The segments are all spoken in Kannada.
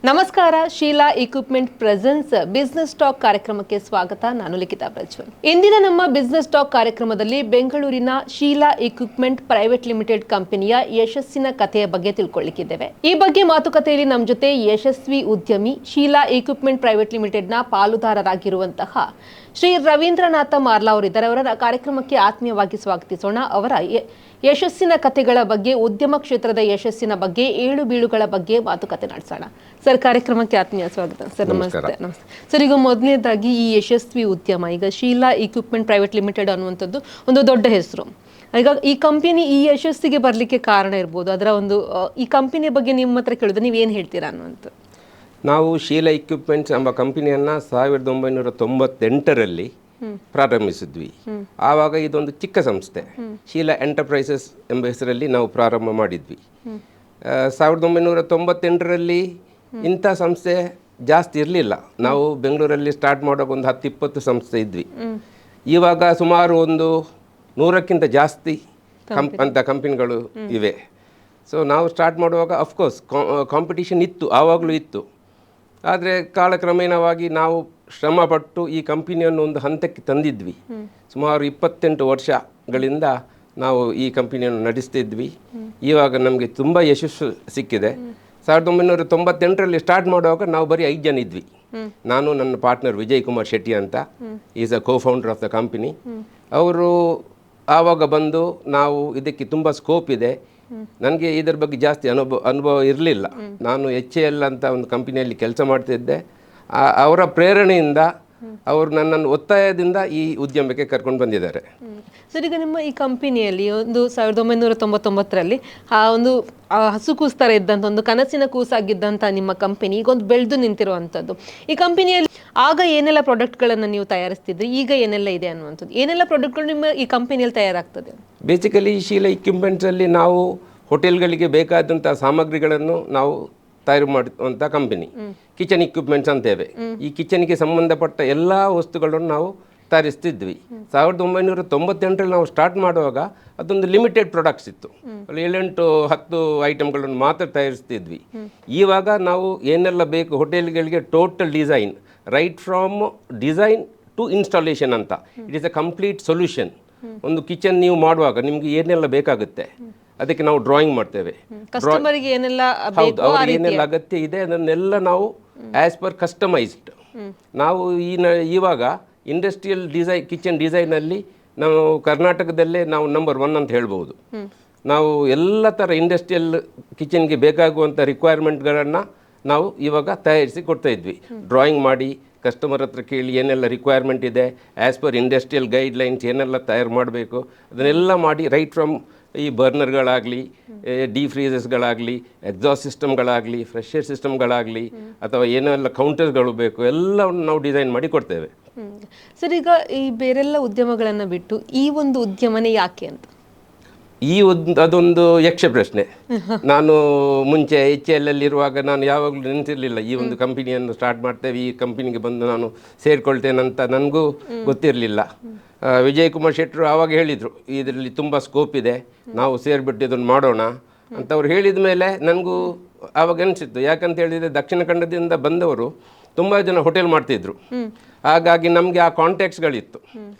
ನಮಸ್ಕಾರ. Sheela equipment presence business talk ಕಾರ್ಯಕ್ರಮಕ್ಕೆ ಸ್ವಾಗತ. ನಾನು ಲಿಖಿತಾ ಪ್ರಜ್ವಲ್. ಇಂದಿನ ನಮ್ಮ ಬಿಸ್ನೆಸ್ ಟಾಕ್ ಕಾರ್ಯಕ್ರಮದಲ್ಲಿ ಬೆಂಗಳೂರಿನ ಶೀಲಾ ಇಕ್ವಿಪ್ಮೆಂಟ್ ಪ್ರೈವೇಟ್ ಲಿಮಿಟೆಡ್ ಕಂಪನಿಯ ಯಶಸ್ಸಿನ ಕಥೆಯ ಬಗ್ಗೆ ತಿಳ್ಕೊಳ್ಳಿಕ್ಕಿದ್ದೇವೆ. ಈ ಬಗ್ಗೆ ಮಾತುಕತೆಯಲ್ಲಿ ನಮ್ಮ ಜೊತೆ ಯಶಸ್ವಿ ಉದ್ಯಮಿ ಶೀಲಾ ಇಕ್ವಿಪ್ಮೆಂಟ್ ಪ್ರೈವೇಟ್ ಲಿಮಿಟೆಡ್ನ ಪಾಲುದಾರರಾಗಿರುವಂತಹ ಶ್ರೀ ರವೀಂದ್ರನಾಥ ಮಾರ್ಲಾ ಅವರಿದ್ದಾರೆ. ಅವರ ಕಾರ್ಯಕ್ರಮಕ್ಕೆ ಆತ್ಮೀಯವಾಗಿ ಸ್ವಾಗತಿಸೋಣ. ಅವರ ಯಶಸ್ಸಿನ ಕಥೆಗಳ ಬಗ್ಗೆ, ಉದ್ಯಮ ಕ್ಷೇತ್ರದ ಯಶಸ್ಸಿನ ಬಗ್ಗೆ, ಏಳು ಬೀಳುಗಳ ಬಗ್ಗೆ ಮಾತುಕತೆ ನಡೆಸೋಣ. ಸರ್, ಕಾರ್ಯಕ್ರಮಕ್ಕೆ ಆತ್ಮೀಯ ಸ್ವಾಗತ. ಸರ್, ನಮಸ್ತೆ. ನಮಸ್ತೆ ಸರ್. ಈಗ ಮೊದಲನೇದಾಗಿ ಈ ಯಶಸ್ವಿ ಉದ್ಯಮ, ಈಗ ಶೀಲಾ ಇಕ್ವಿಪ್ಮೆಂಟ್ ಪ್ರೈವೇಟ್ ಲಿಮಿಟೆಡ್ ಅನ್ನುವಂಥದ್ದು ಒಂದು ದೊಡ್ಡ ಹೆಸರು. ಈಗ ಈ ಕಂಪನಿ ಈ ಯಶಸ್ಸಿಗೆ ಬರಲಿಕ್ಕೆ ಕಾರಣ ಇರ್ಬೋದು, ಅದರ ಒಂದು ಈ ಕಂಪನಿಯ ಬಗ್ಗೆ ನಿಮ್ಮ ಹತ್ರ ಕೇಳಿದ್ರೆ ನೀವೇನು ಹೇಳ್ತೀರಾ ಅನ್ನುವಂಥ. ನಾವು ಶೀಲಾ ಇಕ್ವಿಪ್ಮೆಂಟ್ಸ್ ಎಂಬ ಕಂಪನಿಯನ್ನು 1998ರಲ್ಲಿ ಪ್ರಾರಂಭಿಸಿದ್ವಿ. ಆವಾಗ ಇದೊಂದು ಚಿಕ್ಕ ಸಂಸ್ಥೆ, ಶೀಲಾ ಎಂಟರ್ಪ್ರೈಸಸ್ ಎಂಬ ಹೆಸರಲ್ಲಿ ನಾವು ಪ್ರಾರಂಭ ಮಾಡಿದ್ವಿ. 1998ರಲ್ಲಿ ಇಂಥ ಸಂಸ್ಥೆ ಜಾಸ್ತಿ ಇರಲಿಲ್ಲ. ನಾವು ಬೆಂಗಳೂರಲ್ಲಿ ಸ್ಟಾರ್ಟ್ ಮಾಡೋಕೆ ಒಂದು 10-20 ಸಂಸ್ಥೆ ಇದ್ವಿ. ಇವಾಗ ಸುಮಾರು ಒಂದು 100ಕ್ಕಿಂತ ಜಾಸ್ತಿ ಅಂಥ ಕಂಪನಿಗಳು ಇವೆ. ಸೊ ನಾವು ಸ್ಟಾರ್ಟ್ ಮಾಡುವಾಗ ಅಫ್ಕೋರ್ಸ್ ಕಾಂಪಿಟಿಷನ್ ಇತ್ತು, ಆವಾಗಲೂ ಇತ್ತು. ಆದರೆ ಕಾಲಕ್ರಮೇಣವಾಗಿ ನಾವು ಶ್ರಮಪಟ್ಟು ಈ ಕಂಪನಿಯನ್ನು ಒಂದು ಹಂತಕ್ಕೆ ತಂದಿದ್ವಿ. ಸುಮಾರು 28 ವರ್ಷಗಳಿಂದ ನಾವು ಈ ಕಂಪನಿಯನ್ನು ನಡೆಸ್ತಿದ್ವಿ. ಇವಾಗ ನಮಗೆ ತುಂಬ ಯಶಸ್ಸು ಸಿಕ್ಕಿದೆ. 1998ರಲ್ಲಿ ಸ್ಟಾರ್ಟ್ ಮಾಡುವಾಗ ನಾವು ಬರೀ 5 ಜನ ಇದ್ವಿ. ನಾನು, ನನ್ನ ಪಾರ್ಟ್ನರ್ ವಿಜಯ್ ಕುಮಾರ್ ಶೆಟ್ಟಿ ಅಂತ, is a co-founder of the company. ಅವರು ಆವಾಗ ಬಂದು ನಾವು ಇದಕ್ಕೆ ತುಂಬ ಸ್ಕೋಪ್ ಇದೆ, ನನಗೆ ಇದರ ಬಗ್ಗೆ ಜಾಸ್ತಿ ಅನುಭವ ಇರಲಿಲ್ಲ. ನಾನು HAL ಅಂತ ಒಂದು ಕಂಪನಿಯಲ್ಲಿ ಕೆಲಸ ಮಾಡ್ತಿದ್ದೆ. ಅವರ ಪ್ರೇರಣೆಯಿಂದ, ಅವರು ನನ್ನನ್ನು ಒತ್ತಾಯದಿಂದ ಈ ಉದ್ಯಮಕ್ಕೆ ಕರ್ಕೊಂಡು ಬಂದಿದ್ದಾರೆ. ಸರ್, ಈಗ ನಿಮ್ಮ ಈ ಕಂಪನಿಯಲ್ಲಿ ಒಂದು 1999ರಲ್ಲಿ ಆ ಒಂದು ಹಸು ಕೂಸ್ತಾರೆ ಇದ್ದಂಥ ಒಂದು ಕನಸಿನ ಕೂಸಾಗಿದ್ದಂಥ ನಿಮ್ಮ ಕಂಪನಿ ಈಗ ಒಂದು ಬೆಳೆದು ನಿಂತಿರುವಂಥದ್ದು. ಈ ಕಂಪನಿಯಲ್ಲಿ ಆಗ ಏನೆಲ್ಲ ಪ್ರಾಡಕ್ಟ್ಗಳನ್ನು ನೀವು ತಯಾರಿಸ್ತಿದ್ರಿ, ಈಗ ಏನೆಲ್ಲ ಇದೆ ಅನ್ನುವಂಥದ್ದು, ಏನೆಲ್ಲ ಪ್ರಾಡಕ್ಟ್ಗಳು ನಿಮ್ಮ ಈ ಕಂಪನಿಯಲ್ಲಿ ತಯಾರಾಗ್ತದೆ? ಬೇಸಿಕಲಿ ಶೀಲಾ ಇಕ್ವಿಪ್ಮೆಂಟ್ಸಲ್ಲಿ ನಾವು ಹೋಟೆಲ್ಗಳಿಗೆ ಬೇಕಾದಂಥ ಸಾಮಗ್ರಿಗಳನ್ನು ನಾವು ತಯಾರು ಮಾಡುವಂಥ ಕಂಪನಿ. Kitchen equipments ಅಂತೇವೆ. ಈ ಕಿಚನ್ಗೆ ಸಂಬಂಧಪಟ್ಟ ಎಲ್ಲ ವಸ್ತುಗಳನ್ನು ನಾವು ತಯಾರಿಸ್ತಿದ್ವಿ. 1998ರಲ್ಲಿ ನಾವು ಸ್ಟಾರ್ಟ್ ಮಾಡುವಾಗ ಅದೊಂದು ಲಿಮಿಟೆಡ್ ಪ್ರಾಡಕ್ಟ್ಸ್ ಇತ್ತು. 7-10 ಐಟಮ್ಗಳನ್ನು ಮಾತ್ರ ತಯಾರಿಸ್ತಿದ್ವಿ. ಇವಾಗ ನಾವು ಏನೆಲ್ಲ ಬೇಕು ಹೋಟೆಲ್ಗಳಿಗೆ, total design, right from design to installation ಅಂತ, it is a complete solution. ಒಂದು ಕಿಚನ್ ನೀವು ಮಾಡುವಾಗ ನಿಮಗೆ ಏನೆಲ್ಲ ಬೇಕಾಗುತ್ತೆ ಅದಕ್ಕೆ ನಾವು ಡ್ರಾಯಿಂಗ್ ಮಾಡ್ತೇವೆ. ಹೌದು, ಅವ್ರಿಗೆ ಏನೆಲ್ಲ ಅಗತ್ಯ ಇದೆ ಅದನ್ನೆಲ್ಲ ನಾವು ಆ್ಯಸ್ ಪರ್ ಕಸ್ಟಮೈಸ್ಡ್. ನಾವು ಇವಾಗ ಇಂಡಸ್ಟ್ರಿಯಲ್ ಡಿಸೈನ್, ಕಿಚನ್ ಡಿಸೈನಲ್ಲಿ ನಾವು ಕರ್ನಾಟಕದಲ್ಲೇ ನಾವು ನಂಬರ್ 1 ಅಂತ ಹೇಳ್ಬೋದು. ನಾವು ಎಲ್ಲ ಥರ ಇಂಡಸ್ಟ್ರಿಯಲ್ ಕಿಚನ್ಗೆ ಬೇಕಾಗುವಂಥ ರಿಕ್ವೈರ್ಮೆಂಟ್ಗಳನ್ನು ನಾವು ಇವಾಗ ತಯಾರಿಸಿ ಕೊಡ್ತಾ ಇದ್ವಿ. ಡ್ರಾಯಿಂಗ್ ಮಾಡಿ ಕಸ್ಟಮರ್ ಹತ್ರ ಕೇಳಿ ಏನೆಲ್ಲ ರಿಕ್ವೈರ್ಮೆಂಟ್ ಇದೆ, ಆ್ಯಸ್ ಪರ್ ಇಂಡಸ್ಟ್ರಿಯಲ್ ಗೈಡ್ಲೈನ್ಸ್ ಏನೆಲ್ಲ ತಯಾರು ಮಾಡಬೇಕು ಅದನ್ನೆಲ್ಲ ಮಾಡಿ, ರೈಟ್ ಫ್ರಮ್ ಈ ಬರ್ನರ್ಗಳಾಗಲಿ, ಡೀಪ್ ಫ್ರೀಸರ್ಸ್ಗಳಾಗಲಿ, ಎಕ್ಸಾಸ್ಟ್ ಸಿಸ್ಟಮ್ಗಳಾಗಲಿ, ಫ್ರೆಶರ್ ಸಿಸ್ಟಮ್ಗಳಾಗಲಿ, ಅಥವಾ ಏನೆಲ್ಲ ಕೌಂಟರ್ಸ್ಗಳು ಬೇಕು ಎಲ್ಲವನ್ನು ನಾವು ಡಿಸೈನ್ ಮಾಡಿ ಕೊಡ್ತೇವೆ. ಸರ್, ಈಗ ಈ ಬೇರೆಲ್ಲ ಉದ್ಯಮಗಳನ್ನು ಬಿಟ್ಟು ಈ ಒಂದು ಉದ್ಯಮನೇ ಯಾಕೆ ಅಂತ? ಅದೊಂದು ಯಕ್ಷ ಪ್ರಶ್ನೆ. ನಾನು ಮುಂಚೆ HAL ಇರುವಾಗ ನಾನು ಯಾವಾಗಲೂ ನೆನೆಸಿರಲಿಲ್ಲ ಈ ಒಂದು ಕಂಪನಿಯನ್ನು ಸ್ಟಾರ್ಟ್ ಮಾಡ್ತೇವೆ, ಈ ಕಂಪನಿಗೆ ಬಂದು ನಾನು ಸೇರಿಕೊಳ್ತೇನಂತ ನನಗೂ ಗೊತ್ತಿರಲಿಲ್ಲ. ವಿಜಯ್ ಕುಮಾರ್ ಶೆಟ್ಟರು ಆವಾಗ ಹೇಳಿದರು, ಇದರಲ್ಲಿ ತುಂಬ ಸ್ಕೋಪ್ ಇದೆ, ನಾವು ಸೇರಿಬಿಟ್ಟು ಇದನ್ನು ಮಾಡೋಣ ಅಂತ ಅವ್ರು ಹೇಳಿದ ಮೇಲೆ ನನಗೂ ಆವಾಗ ಅನಿಸಿತ್ತು. ಯಾಕಂತ ಹೇಳಿದರೆ ದಕ್ಷಿಣ ಕನ್ನಡದಿಂದ ಬಂದವರು ತುಂಬ ಜನ ಹೋಟೆಲ್ ಮಾಡ್ತಿದ್ರು. ಹಾಗಾಗಿ ನಮಗೆ ಆ ಕಾಂಟ್ಯಾಕ್ಟ್ಸ್ಗಳಿತ್ತು.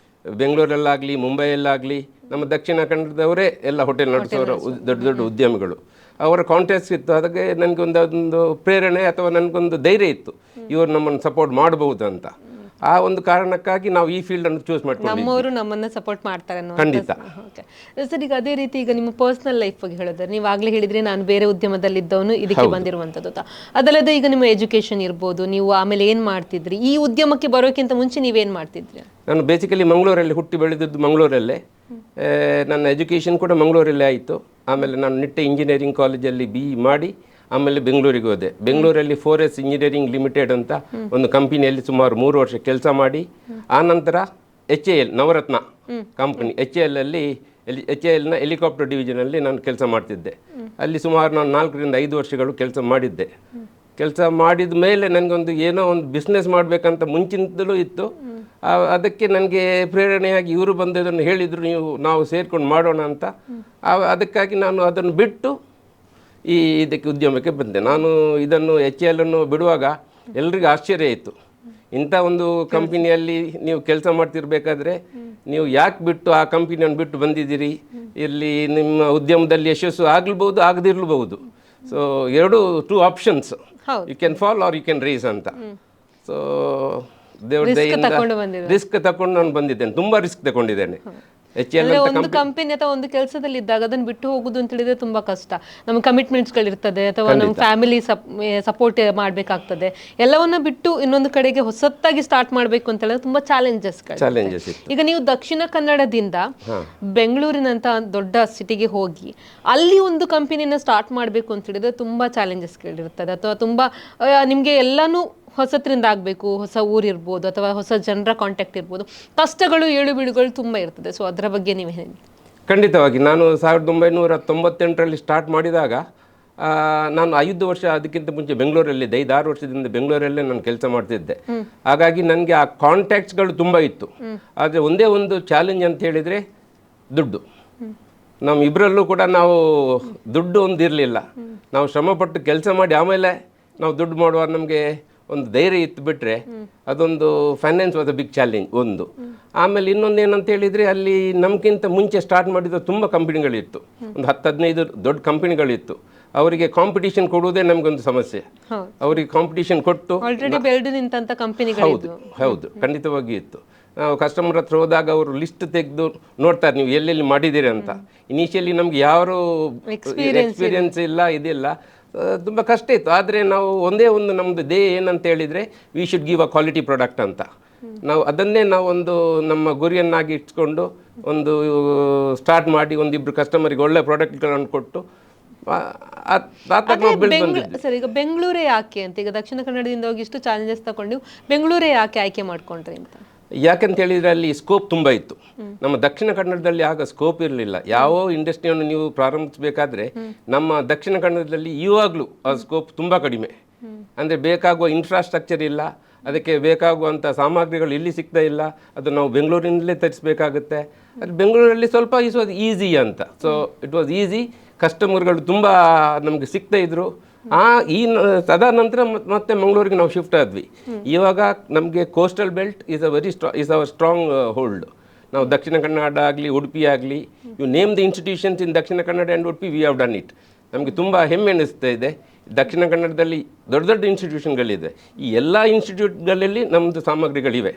ಬೆಂಗಳೂರಲ್ಲಾಗಲಿ, ಮುಂಬೈಯಲ್ಲಾಗಲಿ ನಮ್ಮ ದಕ್ಷಿಣ ಕನ್ನಡದವರೇ ಎಲ್ಲ ಹೋಟೆಲ್ ನಡೆಸೋರು, ದೊಡ್ಡ ದೊಡ್ಡ ಉದ್ಯಮಿಗಳು, ಅವರ ಕಾಂಟ್ಯಾಕ್ಟ್ಸ್ ಇತ್ತು. ಅದಕ್ಕೆ ನನಗೆ ಒಂದು ಪ್ರೇರಣೆ ಅಥವಾ ನನಗೊಂದು ಧೈರ್ಯ ಇತ್ತು, ಇವರು ನಮ್ಮನ್ನು ಸಪೋರ್ಟ್ ಮಾಡಬಹುದು ಅಂತ. ಆ ಒಂದು ಕಾರಣಕ್ಕಾಗಿ ನಾವು ಈ ಫೀಲ್ಡನ್ನು ಚೂಸ್ ಮಾಡ್ತೀವಿ. ನಮ್ಮವರು ನಮ್ಮನ್ನ ಸಪೋರ್ಟ್ ಮಾಡ್ತಾರೆ ಖಂಡಿತ. ಸರ್, ಈಗ ಅದೇ ರೀತಿ ಈಗ ನಿಮ್ಮ ಪರ್ಸನಲ್ ಲೈಫ್ ಬಗ್ಗೆ ಹೇಳಿದ್ರೆ, ನೀವು ಆಗಲೇ ಹೇಳಿದ್ರೆ ನಾನು ಬೇರೆ ಉದ್ಯಮದಲ್ಲಿದ್ದವನು ಇದಕ್ಕೆ ಬಂದಿರುವಂಥದ್ದು. ಅದಲ್ಲದೆ ಈಗ ನಿಮ್ಮ ಎಜುಕೇಶನ್ ಇರ್ಬೋದು, ನೀವು ಆಮೇಲೆ ಏನು ಮಾಡ್ತಿದ್ರಿ, ಈ ಉದ್ಯಮಕ್ಕೆ ಬರೋಕ್ಕಿಂತ ಮುಂಚೆ ನೀವೇನು ಮಾಡ್ತಿದ್ರಿ? ನಾನು ಬೇಸಿಕಲಿ ಮಂಗಳೂರಲ್ಲಿ ಹುಟ್ಟಿ ಬೆಳೆದಿದ್ದು ಮಂಗಳೂರಲ್ಲೇ. ನನ್ನ ಎಜುಕೇಷನ್ ಕೂಡ ಮಂಗಳೂರಲ್ಲೇ ಆಯಿತು. ಆಮೇಲೆ ನಾನು ನಿಟ್ಟೆ ಇಂಜಿನಿಯರಿಂಗ್ ಕಾಲೇಜಲ್ಲಿ BE ಮಾಡಿ ಆಮೇಲೆ ಬೆಂಗಳೂರಿಗೆ ಹೋದೆ. ಬೆಂಗಳೂರಲ್ಲಿ 4S ಇಂಜಿನಿಯರಿಂಗ್ ಲಿಮಿಟೆಡ್ ಅಂತ ಒಂದು ಕಂಪನಿಯಲ್ಲಿ ಸುಮಾರು 3 ವರ್ಷ ಕೆಲಸ ಮಾಡಿ, ಆನಂತರ HAL ನವರತ್ನ ಕಂಪನಿ, HALನ ಹೆಲಿಕಾಪ್ಟರ್ ಡಿವಿಷನಲ್ಲಿ ನಾನು ಕೆಲಸ ಮಾಡ್ತಿದ್ದೆ. ಅಲ್ಲಿ ಸುಮಾರು ನಾನು 4-5 ವರ್ಷಗಳು ಕೆಲಸ ಮಾಡಿದ್ದೆ. ಕೆಲಸ ಮಾಡಿದ ಮೇಲೆ ನನಗೊಂದು ಏನೋ ಒಂದು ಬಿಸ್ನೆಸ್ ಮಾಡಬೇಕಂತ ಮುಂಚಿನಿಂದಲೂ ಇತ್ತು. ಅದಕ್ಕೆ ನನಗೆ ಪ್ರೇರಣೆಯಾಗಿ ಇವರು ಬಂದದನ್ನು ಹೇಳಿದರು, ನಾವು ಸೇರ್ಕೊಂಡು ಮಾಡೋಣ ಅಂತ. ಅದಕ್ಕಾಗಿ ನಾನು ಅದನ್ನು ಬಿಟ್ಟು ಇದಕ್ಕೆ ಉದ್ಯಮಕ್ಕೆ ಬಂದೆ. ನಾನು ಇದನ್ನು HAL ಅನ್ನು ಬಿಡುವಾಗ ಎಲ್ರಿಗೂ ಆಶ್ಚರ್ಯ ಇತ್ತು. ಇಂಥ ಒಂದು ಕಂಪನಿಯಲ್ಲಿ ನೀವು ಕೆಲಸ ಮಾಡ್ತಿರ್ಬೇಕಾದ್ರೆ ನೀವು ಯಾಕೆ ಬಿಟ್ಟು ಆ ಕಂಪನಿಯನ್ನು ಬಿಟ್ಟು ಬಂದಿದ್ದೀರಿ, ಇಲ್ಲಿ ನಿಮ್ಮ ಉದ್ಯಮದಲ್ಲಿ ಯಶಸ್ಸು ಆಗ್ಲಬಹುದು ಆಗದಿರ್ಲಬಹುದು. ಸೊ ಎರಡು 2 options, you can fall or you can rise ಅಂತ. ಸೊ ದೇವ್ರ ದಯೆಯಿಂದ ರಿಸ್ಕ್ ತಗೊಂಡು ನಾನು ಬಂದಿದ್ದೇನೆ, ತುಂಬ ರಿಸ್ಕ್ ತಗೊಂಡಿದ್ದೇನೆ. HAL ಒಂದು ಕಂಪನಿ ಅಥವಾ ಒಂದು ಕೆಲಸದಲ್ಲಿ ಇದ್ದಾಗ ಅದನ್ನ ಬಿಟ್ಟು ಹೋಗುದು ಅಂತ ಹೇಳಿದ್ರೆ ತುಂಬಾ ಕಷ್ಟ. ನಮ್ಮ ಕಮಿಟ್ಮೆಂಟ್ಸ್ಗಳಿರ್ತದೆ ಅಥವಾ ನಮ್ಮ ಫ್ಯಾಮಿಲಿ ಸಪೋರ್ಟ್ ಮಾಡಬೇಕಾಗ್ತದೆ. ಎಲ್ಲವನ್ನ ಬಿಟ್ಟು ಇನ್ನೊಂದು ಕಡೆಗೆ ಹೊಸತ್ತಾಗಿ ಸ್ಟಾರ್ಟ್ ಮಾಡಬೇಕು ಅಂತ ಹೇಳಿದ್ರೆ ತುಂಬಾ ಚಾಲೆಂಜಸ್. ಈಗ ನೀವು ದಕ್ಷಿಣ ಕನ್ನಡದಿಂದ ಬೆಂಗಳೂರಿನಂತ ದೊಡ್ಡ ಸಿಟಿಗೆ ಹೋಗಿ ಅಲ್ಲಿ ಒಂದು ಕಂಪನಿನ ಸ್ಟಾರ್ಟ್ ಮಾಡಬೇಕು ಅಂತ ಹೇಳಿದ್ರೆ ತುಂಬಾ ಚಾಲೆಂಜಸ್ಗಳಿರ್ತದೆ, ಅಥವಾ ತುಂಬಾ ನಿಮ್ಗೆ ಎಲ್ಲಾನು ಹೊಸತ್ರಿಂದ ಆಗಬೇಕು, ಹೊಸ ಊರಿರ್ಬೋದು ಅಥವಾ ಹೊಸ ಜನರ ಕಾಂಟ್ಯಾಕ್ಟ್ ಇರ್ಬೋದು, ಕಷ್ಟಗಳು ಏಳು ಬೀಳುಗಳು ತುಂಬ ಇರ್ತದೆ. ಸೊ ಅದರ ಬಗ್ಗೆ ನೀವು ಹೇಳಿ. ಖಂಡಿತವಾಗಿ ನಾನು 1998ರಲ್ಲಿ ಸ್ಟಾರ್ಟ್ ಮಾಡಿದಾಗ ನಾನು 5 ವರ್ಷ ಅದಕ್ಕಿಂತ ಮುಂಚೆ ಬೆಂಗಳೂರಲ್ಲಿದ್ದೆ. 5-6 ವರ್ಷದಿಂದ ಬೆಂಗಳೂರಲ್ಲೇ ನಾನು ಕೆಲಸ ಮಾಡ್ತಿದ್ದೆ. ಹಾಗಾಗಿ ನನಗೆ ಆ ಕಾಂಟ್ಯಾಕ್ಟ್ಸ್ಗಳು ತುಂಬ ಇತ್ತು. ಆದರೆ ಒಂದೇ ಒಂದು ಚಾಲೆಂಜ್ ಅಂತ ಹೇಳಿದರೆ ದುಡ್ಡು. ನಮ್ಮ ಇಬ್ಬರಲ್ಲೂ ಕೂಡ ನಾವು ದುಡ್ಡು ಒಂದು ಇರಲಿಲ್ಲ. ನಾವು ಶ್ರಮಪಟ್ಟು ಕೆಲಸ ಮಾಡಿ ಆಮೇಲೆ ನಾವು ದುಡ್ಡು ಮಾಡುವ ನಮಗೆ ಒಂದು ಧೈರ್ಯ ಇತ್ತು ಬಿಟ್ಟರೆ ಅದೊಂದು finance was a big challenge ಒಂದು. ಆಮೇಲೆ ಇನ್ನೊಂದು ಏನಂತ ಹೇಳಿದರೆ ಅಲ್ಲಿ ನಮಗಿಂತ ಮುಂಚೆ ಸ್ಟಾರ್ಟ್ ಮಾಡಿದ ತುಂಬ ಕಂಪನಿಗಳಿತ್ತು, ಒಂದು 10-15 ದೊಡ್ಡ ಕಂಪನಿಗಳಿತ್ತು. ಅವರಿಗೆ ಕಾಂಪಿಟೇಷನ್ ಕೊಡುವುದೇ ನಮಗೊಂದು ಸಮಸ್ಯೆ. ಅವರಿಗೆ ಕಾಂಪಿಟೇಷನ್ ಕೊಟ್ಟು ಹೌದು ಖಂಡಿತವಾಗಿ ಇತ್ತು. ನಾವು ಕಸ್ಟಮರ್ ಹತ್ರ ಹೋದಾಗ ಅವರು ಲಿಸ್ಟ್ ತೆಗೆದು ನೋಡ್ತಾರೆ ನೀವು ಎಲ್ಲೆಲ್ಲಿ ಮಾಡಿದ್ದೀರಿ ಅಂತ. ಇನಿಷಿಯಲಿ ನಮ್ಗೆ ಯಾರು ಎಕ್ಸ್ಪೀರಿಯನ್ಸ್ ಇಲ್ಲ, ಇದಿಲ್ಲ, ತುಂಬ ಕಷ್ಟ ಇತ್ತು. ಆದರೆ ನಾವು ಒಂದೇ ಒಂದು ನಮ್ಮದು ಏನಂತ ಹೇಳಿದರೆ we should give a quality product ಅಂತ. ನಾವು ಅದನ್ನೇ ನಾವು ಒಂದು ನಮ್ಮ ಗುರಿಯನ್ನಾಗಿ ಇಟ್ಕೊಂಡು ಒಂದು ಸ್ಟಾರ್ಟ್ ಮಾಡಿ ಒಂದಿಬ್ಬರು ಕಸ್ಟಮರಿಗೆ ಒಳ್ಳೆ ಪ್ರಾಡಕ್ಟ್ಗಳನ್ನು ಕೊಟ್ಟು ಸರ್. ಈಗ ಬೆಂಗಳೂರೇ ಯಾಕೆ ಅಂತ, ಈಗ ದಕ್ಷಿಣ ಕನ್ನಡದಿಂದ ಹೋಗಿ ಇಷ್ಟು ಚಾಲೆಂಜಸ್ ತಗೊಂಡು ಬೆಂಗಳೂರೇ ಯಾಕೆ ಆಯ್ಕೆ ಮಾಡ್ಕೊಂಡ್ರಿ ಅಂತ? ಯಾಕಂತ ಹೇಳಿದರೆ ಅಲ್ಲಿ ಸ್ಕೋಪ್ ತುಂಬ ಇತ್ತು. ನಮ್ಮ ದಕ್ಷಿಣ ಕನ್ನಡದಲ್ಲಿ ಆಗ ಸ್ಕೋಪ್ ಇರಲಿಲ್ಲ. ಯಾವ ಇಂಡಸ್ಟ್ರಿಯನ್ನು ನೀವು ಪ್ರಾರಂಭಿಸಬೇಕಾದ್ರೆ ನಮ್ಮ ದಕ್ಷಿಣ ಕನ್ನಡದಲ್ಲಿ ಇವಾಗಲೂ ಆ ಸ್ಕೋಪ್ ತುಂಬ ಕಡಿಮೆ. ಅಂದರೆ ಬೇಕಾಗುವ ಇನ್ಫ್ರಾಸ್ಟ್ರಕ್ಚರ್ ಇಲ್ಲ, ಅದಕ್ಕೆ ಬೇಕಾಗುವಂಥ ಸಾಮಗ್ರಿಗಳು ಇಲ್ಲಿ ಸಿಗ್ತಾ ಇಲ್ಲ. ಅದು ನಾವು ಬೆಂಗಳೂರಿನಲ್ಲೇ ತರಿಸಬೇಕಾಗುತ್ತೆ. ಅದು ಬೆಂಗಳೂರಲ್ಲಿ ಸ್ವಲ್ಪ ಈಸಿ ಅಂತ. So it was easy. ಕಸ್ಟಮರ್ಗಳು ತುಂಬ ನಮಗೆ ಸಿಗ್ತಾ ಇದ್ರು. ಅದಾದ ನಂತರ ಮತ್ತೆ ಮಂಗಳೂರಿಗೆ ನಾವು ಶಿಫ್ಟ್ ಆದ್ವಿ. ಇವಾಗ ನಮಗೆ coastal belt is our stronghold. ನಾವು ದಕ್ಷಿಣ ಕನ್ನಡ ಆಗಲಿ ಉಡುಪಿ ಆಗಲಿ, you name the institutions in Dakshina Kannada and Udupi, we have done it. ನಮಗೆ ತುಂಬ ಹೆಮ್ಮೆ ಅನ್ನಿಸ್ತಾ ಇದೆ. ದಕ್ಷಿಣ ಕನ್ನಡದಲ್ಲಿ ದೊಡ್ಡ ದೊಡ್ಡ ಇನ್ಸ್ಟಿಟ್ಯೂಷನ್ಗಳಿದೆ. ಈ ಎಲ್ಲ ಇನ್ಸ್ಟಿಟ್ಯೂಟ್ಗಳಲ್ಲಿ ನಮ್ಮದು ಸಾಮಗ್ರಿಗಳಿವೆ.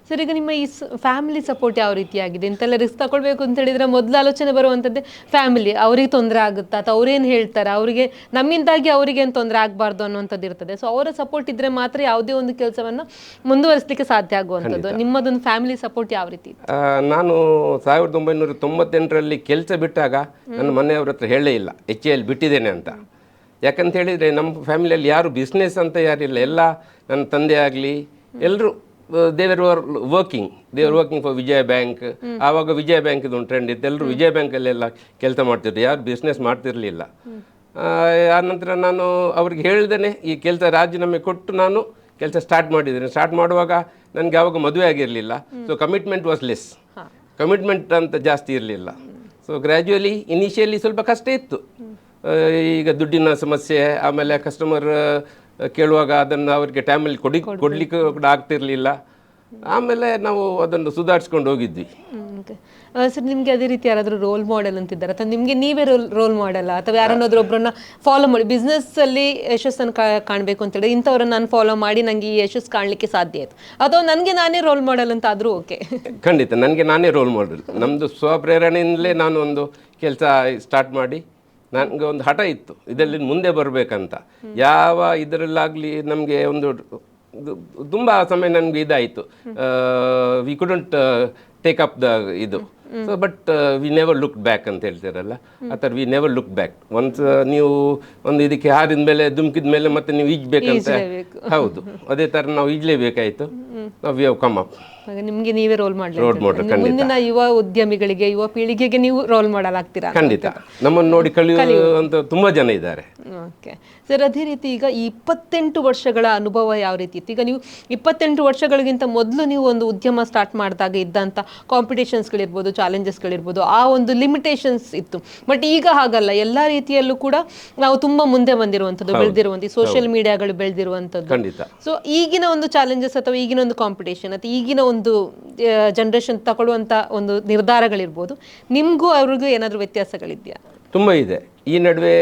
ಸರ್, ಈಗ ನಿಮ್ಮ ಈ ಫ್ಯಾಮಿಲಿ ಸಪೋರ್ಟ್ ಯಾವ ರೀತಿಯಾಗಿದೆ? ಇಂತೆಲ್ಲ ರಿಸ್ಕ್ ತಗೊಳ್ಬೇಕು ಅಂತ ಹೇಳಿದ್ರೆ ಮೊದಲು ಆಲೋಚನೆ ಬರುವಂಥದ್ದೇ ಫ್ಯಾಮಿಲಿ. ಅವ್ರಿಗೆ ತೊಂದರೆ ಆಗುತ್ತಾ ಅಥವಾ ಅವ್ರೇನು ಹೇಳ್ತಾರೆ, ಅವರಿಗೆ ನಮ್ಮಿಂದಾಗಿ ಅವರಿಗೆ ಏನು ತೊಂದರೆ ಆಗಬಾರ್ದು ಅನ್ನುವಂಥದ್ದು ಇರ್ತದೆ. ಸೊ ಅವರ ಸಪೋರ್ಟ್ ಇದ್ದರೆ ಮಾತ್ರ ಯಾವುದೇ ಒಂದು ಕೆಲಸವನ್ನು ಮುಂದುವರಿಸಲಿಕ್ಕೆ ಸಾಧ್ಯ ಆಗುವಂಥದ್ದು. ನಿಮ್ಮದೊಂದು ಫ್ಯಾಮಿಲಿ ಸಪೋರ್ಟ್ ಯಾವ ರೀತಿ? ನಾನು 1998ರಲ್ಲಿ ಕೆಲಸ ಬಿಟ್ಟಾಗ ನನ್ನ ಮನೆಯವ್ರ ಹತ್ರ ಹೇಳೇ ಇಲ್ಲ HAL ಬಿಟ್ಟಿದ್ದೇನೆ ಅಂತ. ಯಾಕಂತ ಹೇಳಿದರೆ ನಮ್ಮ ಫ್ಯಾಮಿಲಿಯಲ್ಲಿ ಯಾರು ಬಿಸ್ನೆಸ್ ಅಂತ ಯಾರಿಲ್ಲ. ಎಲ್ಲ ನನ್ನ ತಂದೆ ಆಗಲಿ ಎಲ್ಲರೂ ದೇವರ್ ವರ್ಕಿಂಗ್ ಫಾರ್ ವಿಜಯ ಬ್ಯಾಂಕ್. ಆವಾಗ ವಿಜಯ ಬ್ಯಾಂಕ್ ಇದೊಂದು ಟ್ರೆಂಡ್ ಇತ್ತು. ಎಲ್ಲರೂ ವಿಜಯ ಬ್ಯಾಂಕಲ್ಲೆಲ್ಲ ಕೆಲಸ ಮಾಡ್ತಿದ್ರು, ಯಾರು ಬಿಸ್ನೆಸ್ ಮಾಡ್ತಿರಲಿಲ್ಲ. ಆನಂತರ ನಾನು ಅವ್ರಿಗೆ ಹೇಳ್ದೇ ಈ ಕೆಲಸ ರಾಜೀನಾಮೆ ಕೊಟ್ಟು ನಾನು ಕೆಲಸ ಸ್ಟಾರ್ಟ್ ಮಾಡಿದ್ದೇನೆ. ಸ್ಟಾರ್ಟ್ ಮಾಡುವಾಗ ನನಗೆ ಆವಾಗ ಮದುವೆ ಆಗಿರಲಿಲ್ಲ. So commitment was less, commitment ಅಂತ ಜಾಸ್ತಿ ಇರಲಿಲ್ಲ. ಸೊ ಗ್ರ್ಯಾಜುಯಲಿ ಇನಿಷಿಯಲಿ ಸ್ವಲ್ಪ ಕಷ್ಟ ಇತ್ತು. ಈಗ ದುಡ್ಡಿನ ಸಮಸ್ಯೆ, ಆಮೇಲೆ ಕಸ್ಟಮರ್ ಕೇಳುವಾಗ ಅದನ್ನು ಅವರಿಗೆ ಟೈಮಲ್ಲಿ ಕೊಡಲಿಕ್ಕೆ ಕೂಡ ಆಗ್ತಿರಲಿಲ್ಲ. ಆಮೇಲೆ ನಾವು ಅದನ್ನು ಸುಧಾರಿಸ್ಕೊಂಡು ಹೋಗಿದ್ವಿ. ಸರ್, ನಿಮಗೆ ಅದೇ ರೀತಿ ಯಾರಾದರೂ ರೋಲ್ ಮಾಡೆಲ್ ಅಂತಿದ್ದಾರೆ ಅಥವಾ ನಿಮಗೆ ನೀವೇ ರೋಲ್ ಮಾಡೆಲ್ಲ, ಅಥವಾ ಯಾರನ್ನಾದ್ರೂ ಒಬ್ಬರನ್ನ ಫಾಲೋ ಮಾಡಿ ಬಿಸ್ನೆಸ್ಸಲ್ಲಿ ಯಶಸ್ಸನ್ನು ಕಾಣಬೇಕು ಅಂತೇಳಿ ಇಂಥವ್ರನ್ನ ನಾನು ಫಾಲೋ ಮಾಡಿ ನನಗೆ ಈ ಯಶಸ್ಸು ಕಾಣಲಿಕ್ಕೆ ಸಾಧ್ಯ ಆಯಿತು, ಅಥವಾ ನನಗೆ ನಾನೇ ರೋಲ್ ಮಾಡೆಲ್ ಅಂತ ಆದರೂ ಓಕೆ? ಖಂಡಿತ ನನಗೆ ನಾನೇ ರೋಲ್ ಮಾಡೆಲ್. ನಮ್ಮದು ಸ್ವಪ್ರೇರಣೆಯಿಂದಲೇ ನಾನು ಒಂದು ಕೆಲಸ ಸ್ಟಾರ್ಟ್ ಮಾಡಿ ನನಗೆ ಒಂದು ಹಠ ಇತ್ತು ಇದರಲ್ಲಿ ಮುಂದೆ ಬರಬೇಕಂತ. ಯಾವ ಇದರಲ್ಲಾಗಲಿ ನಮಗೆ ಒಂದು ತುಂಬ ಸಮಯ ನನಗೆ ಇದಾಯಿತು. We couldn't take up the ಇದು. So but we never look back ಅಂತ ಹೇಳ್ತಾರಲ್ಲ, ಆ ಥರ we never look back. Once ನೀವು ಒಂದು ಇದಕ್ಕೆ ಹಾರಿದ ಮೇಲೆ ಧುಮುಕಿದ ಮೇಲೆ ಮತ್ತೆ ನೀವು ಈಜ್ಬೇಕಂತ, ಹೌದು ಅದೇ ಥರ ನಾವು ಈಜಲೇಬೇಕಾಯಿತು. ನಾವು ವಿ ಹ್ಯಾವ್ ಕಮ್ ಅಪ್. ಆಗ ನಿಮ್ಗೆ ನೀವೇ ರೋಲ್ ರೋಲ್ ಮಾಡಲ್ ಮುಂದಿನ ಯುವ ಉದ್ಯಮಿಗಳಿಗೆ, ಯುವ ಪೀಳಿಗೆಗೆ ನೀವು ರೋಲ್ ಮಾಡಲ್ ಆಗ್ತೀರಾ? ಖಂಡಿತ. ನಮ್ಮನ್ನು ನೋಡಿ ಕಲಿಯುವಂತ ತುಂಬಾ ಜನ ಇದ್ದಾರೆ. ಓಕೆ ಸರ್, ಅದೇ ರೀತಿ ಈಗ ಈ 28 ವರ್ಷಗಳ ಅನುಭವ ಯಾವ ರೀತಿ ಇತ್ತು? ಈಗ ನೀವು 28 ವರ್ಷಗಳಿಗಿಂತ ಮೊದಲು ನೀವು ಒಂದು ಉದ್ಯಮ ಸ್ಟಾರ್ಟ್ ಮಾಡಿದಾಗ ಇದ್ದಂಥ ಕಾಂಪಿಟೇಷನ್ಸ್ಗಳಿರ್ಬೋದು, ಚಾಲೆಂಜಸ್ಗಳಿರ್ಬೋದು, ಆ ಒಂದು ಲಿಮಿಟೇಷನ್ಸ್ ಇತ್ತು. ಬಟ್ ಈಗ ಹಾಗಲ್ಲ, ಎಲ್ಲ ರೀತಿಯಲ್ಲೂ ಕೂಡ ನಾವು ತುಂಬಾ ಮುಂದೆ ಬಂದಿರುವಂಥದ್ದು, ಬೆಳೆದಿರುವಂಥ ಸೋಷಿಯಲ್ ಮೀಡಿಯಾಗಳು ಬೆಳೆದಿರುವಂಥದ್ದು. ಖಂಡಿತ. ಸೊ ಈಗಿನ ಒಂದು ಚಾಲೆಂಜಸ್ ಅಥವಾ ಈಗಿನ ಒಂದು ಕಾಂಪಿಟೇಷನ್ ಅಥವಾ ಈಗಿನ ಒಂದು ಜನರೇಷನ್ ತಗೊಳ್ಳುವಂಥ ಒಂದು ನಿರ್ಧಾರಗಳಿರ್ಬೋದು, ನಿಮಗೂ ಅವ್ರಿಗೂ ಏನಾದರೂ ವ್ಯತ್ಯಾಸಗಳಿದೆಯಾ? ತುಂಬ ಇದೆ. ಈ ನಡುವೆ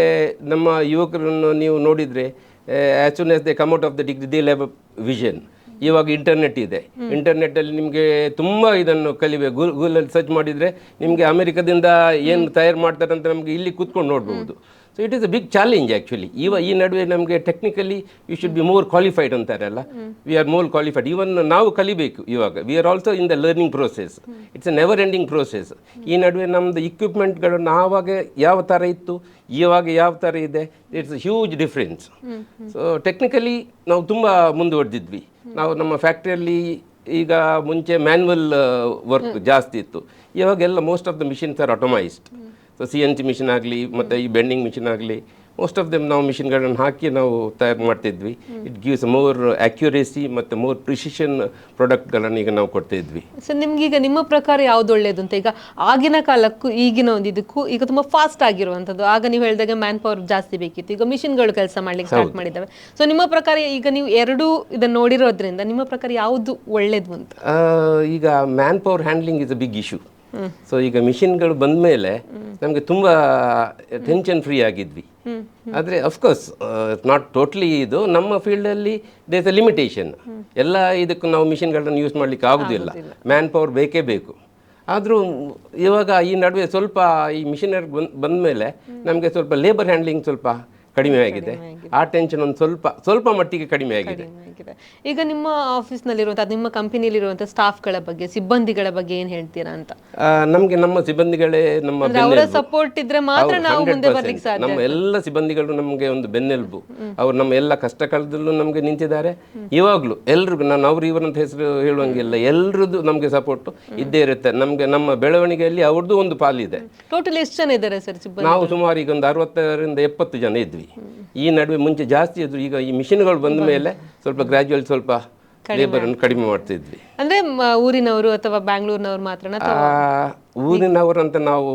ನಮ್ಮ ಯುವಕರನ್ನು ನೀವು ನೋಡಿದರೆ, as soon as they come out of the degree they have vision. ಇವಾಗ ಇಂಟರ್ನೆಟ್ ಇದೆ, ಇಂಟರ್ನೆಟ್ಟಲ್ಲಿ ನಿಮಗೆ ತುಂಬ ಇದನ್ನು ಕಲಿಬೇಕು. ಗೂಗಲಲ್ಲಿ ಸರ್ಚ್ ಮಾಡಿದರೆ ನಿಮಗೆ ಅಮೆರಿಕದಿಂದ ಏನು ತಯಾರು ಮಾಡ್ತಾರೆ ಅಂತ ನಮಗೆ ಇಲ್ಲಿ ಕೂತ್ಕೊಂಡು ನೋಡ್ಬೋದು. So it is a big challenge actually. ಈ ನಡುವೆ ನಮಗೆ technically you should be more qualified ಅಂತಾರಲ್ಲ, we are more qualified. Even ನಾವು ಕಲಿಬೇಕು ಇವಾಗ. We are also in the learning process. It's a never ending process. ಈ ನಡುವೆ ನಮ್ಮದು ಇಕ್ವಿಪ್ಮೆಂಟ್ಗಳು ಆವಾಗ ಯಾವ ಥರ ಇತ್ತು, ಇವಾಗ ಯಾವ ಥರ ಇದೆ, it's huge difference. So technically ನಾವು ತುಂಬ ಮುಂದುವರೆದಿದ್ವಿ. ನಾವು ನಮ್ಮ ಫ್ಯಾಕ್ಟ್ರಿಯಲ್ಲಿ ಈಗ ಮುಂಚೆ ಮ್ಯಾನ್ಯುವಲ್ ವರ್ಕ್ ಜಾಸ್ತಿ ಇತ್ತು. ಇವಾಗೆಲ್ಲ most of the machines are automised. So CNC machine ಆಗಲಿ ಮತ್ತು ಈ ಬೆಂಡಿಂಗ್ ಮಿಷಿನ್ ಆಗಲಿ, ಮೋಸ್ಟ್ ಆಫ್ ದೆಮ್ ನಾವು ಮಿಷಿನ್ಗಳನ್ನು ಹಾಕಿ ನಾವು ತಯಾರು ಮಾಡ್ತಿದ್ವಿ. ಇಟ್ ಗಿವ್ಸ್ ಮೋರ್ ಆ್ಯಕ್ಯುರೇಸಿ ಮತ್ತು ಮೋರ್ ಪ್ರಿಸಿಷನ್ ಪ್ರಾಡಕ್ಟ್ಗಳನ್ನು ಈಗ ನಾವು ಕೊಡ್ತಿದ್ವಿ. ಸರ್, ನಿಮ್ಗೀಗ ನಿಮ್ಮ ಪ್ರಕಾರ ಯಾವ್ದು ಒಳ್ಳೇದು ಅಂತ? ಈಗ ಆಗಿನ ಕಾಲಕ್ಕೂ ಈಗಿನ ಒಂದು ಇದಕ್ಕೂ ಈಗ ತುಂಬ ಫಾಸ್ಟ್ ಆಗಿರುವಂಥದ್ದು. ಆಗ ನೀವು ಹೇಳಿದಾಗ ಮ್ಯಾನ್ ಪವರ್ ಜಾಸ್ತಿ ಬೇಕಿತ್ತು, ಈಗ ಮಿಷಿನ್ಗಳು ಕೆಲಸ ಮಾಡ್ಲಿಕ್ಕೆ ಸ್ಟಾರ್ಟ್ ಮಾಡಿದ್ದಾವೆ. ಸೊ ನಿಮ್ಮ ಪ್ರಕಾರ ಈಗ ನೀವು ಎರಡೂ ಇದನ್ನು ನೋಡಿರೋದ್ರಿಂದ ನಿಮ್ಮ ಪ್ರಕಾರ ಯಾವುದು ಒಳ್ಳೇದು ಅಂತ? ಈಗ man power handling is a big issue. So ಈಗ ಮಿಷಿನ್ಗಳು ಬಂದ ಮೇಲೆ ನಮಗೆ ತುಂಬ ಟೆನ್ಷನ್ ಫ್ರೀ ಆಗಿದ್ವಿ. ಆದರೆ ಅಫ್ಕೋರ್ಸ್ ನಾಟ್ ಟೋಟ್ಲಿ. ಇದು ನಮ್ಮ ಫೀಲ್ಡಲ್ಲಿ ದೇಸ್ ಅ ಲಿಮಿಟೇಷನ್. ಎಲ್ಲ ಇದಕ್ಕೂ ನಾವು ಮಿಷಿನ್ಗಳನ್ನು ಯೂಸ್ ಮಾಡಲಿಕ್ಕೆ ಆಗೋದಿಲ್ಲ, ಮ್ಯಾನ್ ಪವರ್ ಬೇಕೇ ಬೇಕು. ಆದರೂ ಇವಾಗ ಈ ನಡುವೆ ಸ್ವಲ್ಪ ಈ ಮಿಷಿನರಿ ಬಂದ ಮೇಲೆ ನಮಗೆ ಸ್ವಲ್ಪ ಲೇಬರ್ ಹ್ಯಾಂಡ್ಲಿಂಗ್ ಸ್ವಲ್ಪ ಕಡಿಮೆ ಆಗಿದೆ. ಆ ಟೆನ್ಷನ್ ಒಂದು ಸ್ವಲ್ಪ ಮಟ್ಟಿಗೆ ಕಡಿಮೆ ಆಗಿದೆ. ಈಗ ನಿಮ್ಮ ಆಫೀಸ್ನಲ್ಲಿರುವಂಥ, ನಿಮ್ಮ ಕಂಪನಿಯಲ್ಲಿರುವಂಥ ಸ್ಟಾಫ್ಗಳ ಬಗ್ಗೆ, ಸಿಬ್ಬಂದಿಗಳ ಬಗ್ಗೆ ಏನು ಹೇಳ್ತೀರಾ ಅಂತ? ನಮಗೆ ನಮ್ಮ ಸಿಬ್ಬಂದಿಗಳೇ ನಮ್ಮ ಅವರ ಸಪೋರ್ಟ್ ಇದ್ರೆ ಮಾತ್ರ ನಾವು ಮುಂದೆ ಬರ್ಲಿಕ್ಕೆ ಸಾಧ್ಯ. ನಮ್ಮ ಎಲ್ಲ ಸಿಬ್ಬಂದಿಗಳು ನಮಗೆ ಒಂದು ಬೆನ್ನೆಲುಬು. ಅವರು ನಮ್ಮ ಎಲ್ಲ ಕಷ್ಟ ಕಾಲದಲ್ಲೂ ನಮಗೆ ನಿಂತಿದ್ದಾರೆ. ಇವಾಗಲೂ ಎಲ್ರಿಗೂ, ನಾನು ಅವ್ರು ಇವರಂತ ಹೆಸರು ಹೇಳುವಂಗಿಲ್ಲ, ಎಲ್ರದ್ದು ನಮಗೆ ಸಪೋರ್ಟ್ ಇದ್ದೇ ಇರುತ್ತೆ. ನಮಗೆ ನಮ್ಮ ಬೆಳವಣಿಗೆಯಲ್ಲಿ ಅವ್ರದ್ದು ಒಂದು ಪಾಲಿದೆ. ಟೋಟಲ್ ಎಷ್ಟು ಜನ ಇದ್ದಾರೆ ಸರ್ ಸಿಬ್ಬಂದಿ? ನಾವು ಸುಮಾರು ಈಗ ಒಂದು 60ರಿಂದ 70 ಜನ ಇದ್ವಿ. ಈ ನಡುವೆ ಮುಂಚೆ ಜಾಸ್ತಿ ಇದ್ರು. ಈಗ ಈ ಮಿಷಿನ್ಗಳು ಬಂದ ಮೇಲೆ ಸ್ವಲ್ಪ ಗ್ರಾಜುವಲ್ ಸ್ವಲ್ಪ ಲೇಬರ್ ಅನ್ನು ಕಡಿಮೆ ಮಾಡ್ತಿದ್ವಿ. ಅಂದ್ರೆ ಊರಿನವರು ಅಥವಾ ಬ್ಯಾಂಗ್ಳೂರಿನವರು ಮಾತ್ರ? ಊರಿನವರಂತ ನಾವು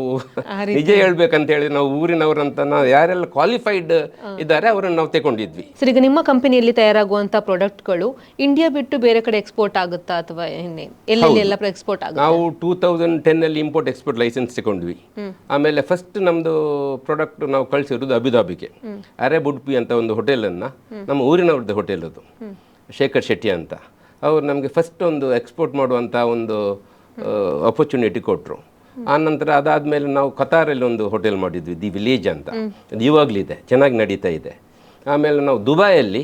ನಿಜ ಹೇಳ್ಬೇಕಂತ ಹೇಳಿ ನಾವು ಊರಿನವರಂತ ನಾವು ಯಾರೆಲ್ಲ ಕ್ವಾಲಿಫೈಡ್ ಇದ್ದಾರೆ ಅವರನ್ನು ನಾವು ತಗೊಂಡಿದ್ವಿ. ಸರ್, ಈಗ ನಿಮ್ಮ ಕಂಪನಿಯಲ್ಲಿ ತಯಾರಾಗುವಂತ ಪ್ರಾಡಕ್ಟ್ಗಳು ಇಂಡಿಯಾ ಬಿಟ್ಟು ಬೇರೆ ಕಡೆ ಎಕ್ಸ್ಪೋರ್ಟ್ ಆಗುತ್ತಾ ಅಥವಾ ಎಲ್ಲೆಲ್ಲ ಎಕ್ಸ್ಪೋರ್ಟ್ ಆಗುತ್ತೆ? ನಾವು 2010 ಇಂಪೋರ್ಟ್ ಎಕ್ಸ್ಪೋರ್ಟ್ ಲೈಸೆನ್ಸ್ ತಗೊಂಡ್ವಿ. ಆಮೇಲೆ ಫಸ್ಟ್ ನಮ್ದು ಪ್ರಾಡಕ್ಟ್ ನಾವು ಕಳಿಸಿರೋದು ಅಬುದಾಬಿಗೆ. ಅರೇಬ್ ಉಡುಪಿ ಅಂತ ಒಂದು ಹೋಟೆಲನ್ನು, ನಮ್ಮ ಊರಿನವ್ರದ್ದು ಹೋಟೆಲ್ ಅದು, ಶೇಖರ್ ಶೆಟ್ಟಿ ಅಂತ. ಅವರು ನಮಗೆ ಫಸ್ಟ್ ಒಂದು ಎಕ್ಸ್ಪೋರ್ಟ್ ಮಾಡುವಂಥ ಒಂದು ಅಪರ್ಚುನಿಟಿ ಕೊಟ್ಟರು. ಆನಂತರ ಅದಾದಮೇಲೆ ನಾವು ಕತಾರಲ್ಲಿ ಒಂದು ಹೋಟೆಲ್ ಮಾಡಿದ್ವಿ, ದಿ ವಿಲೇಜ್ ಅಂತ. ಅದು ಇವಾಗಲಿದೆ, ಚೆನ್ನಾಗಿ ನಡೀತಾ ಇದೆ. ಆಮೇಲೆ ನಾವು ದುಬೈಯಲ್ಲಿ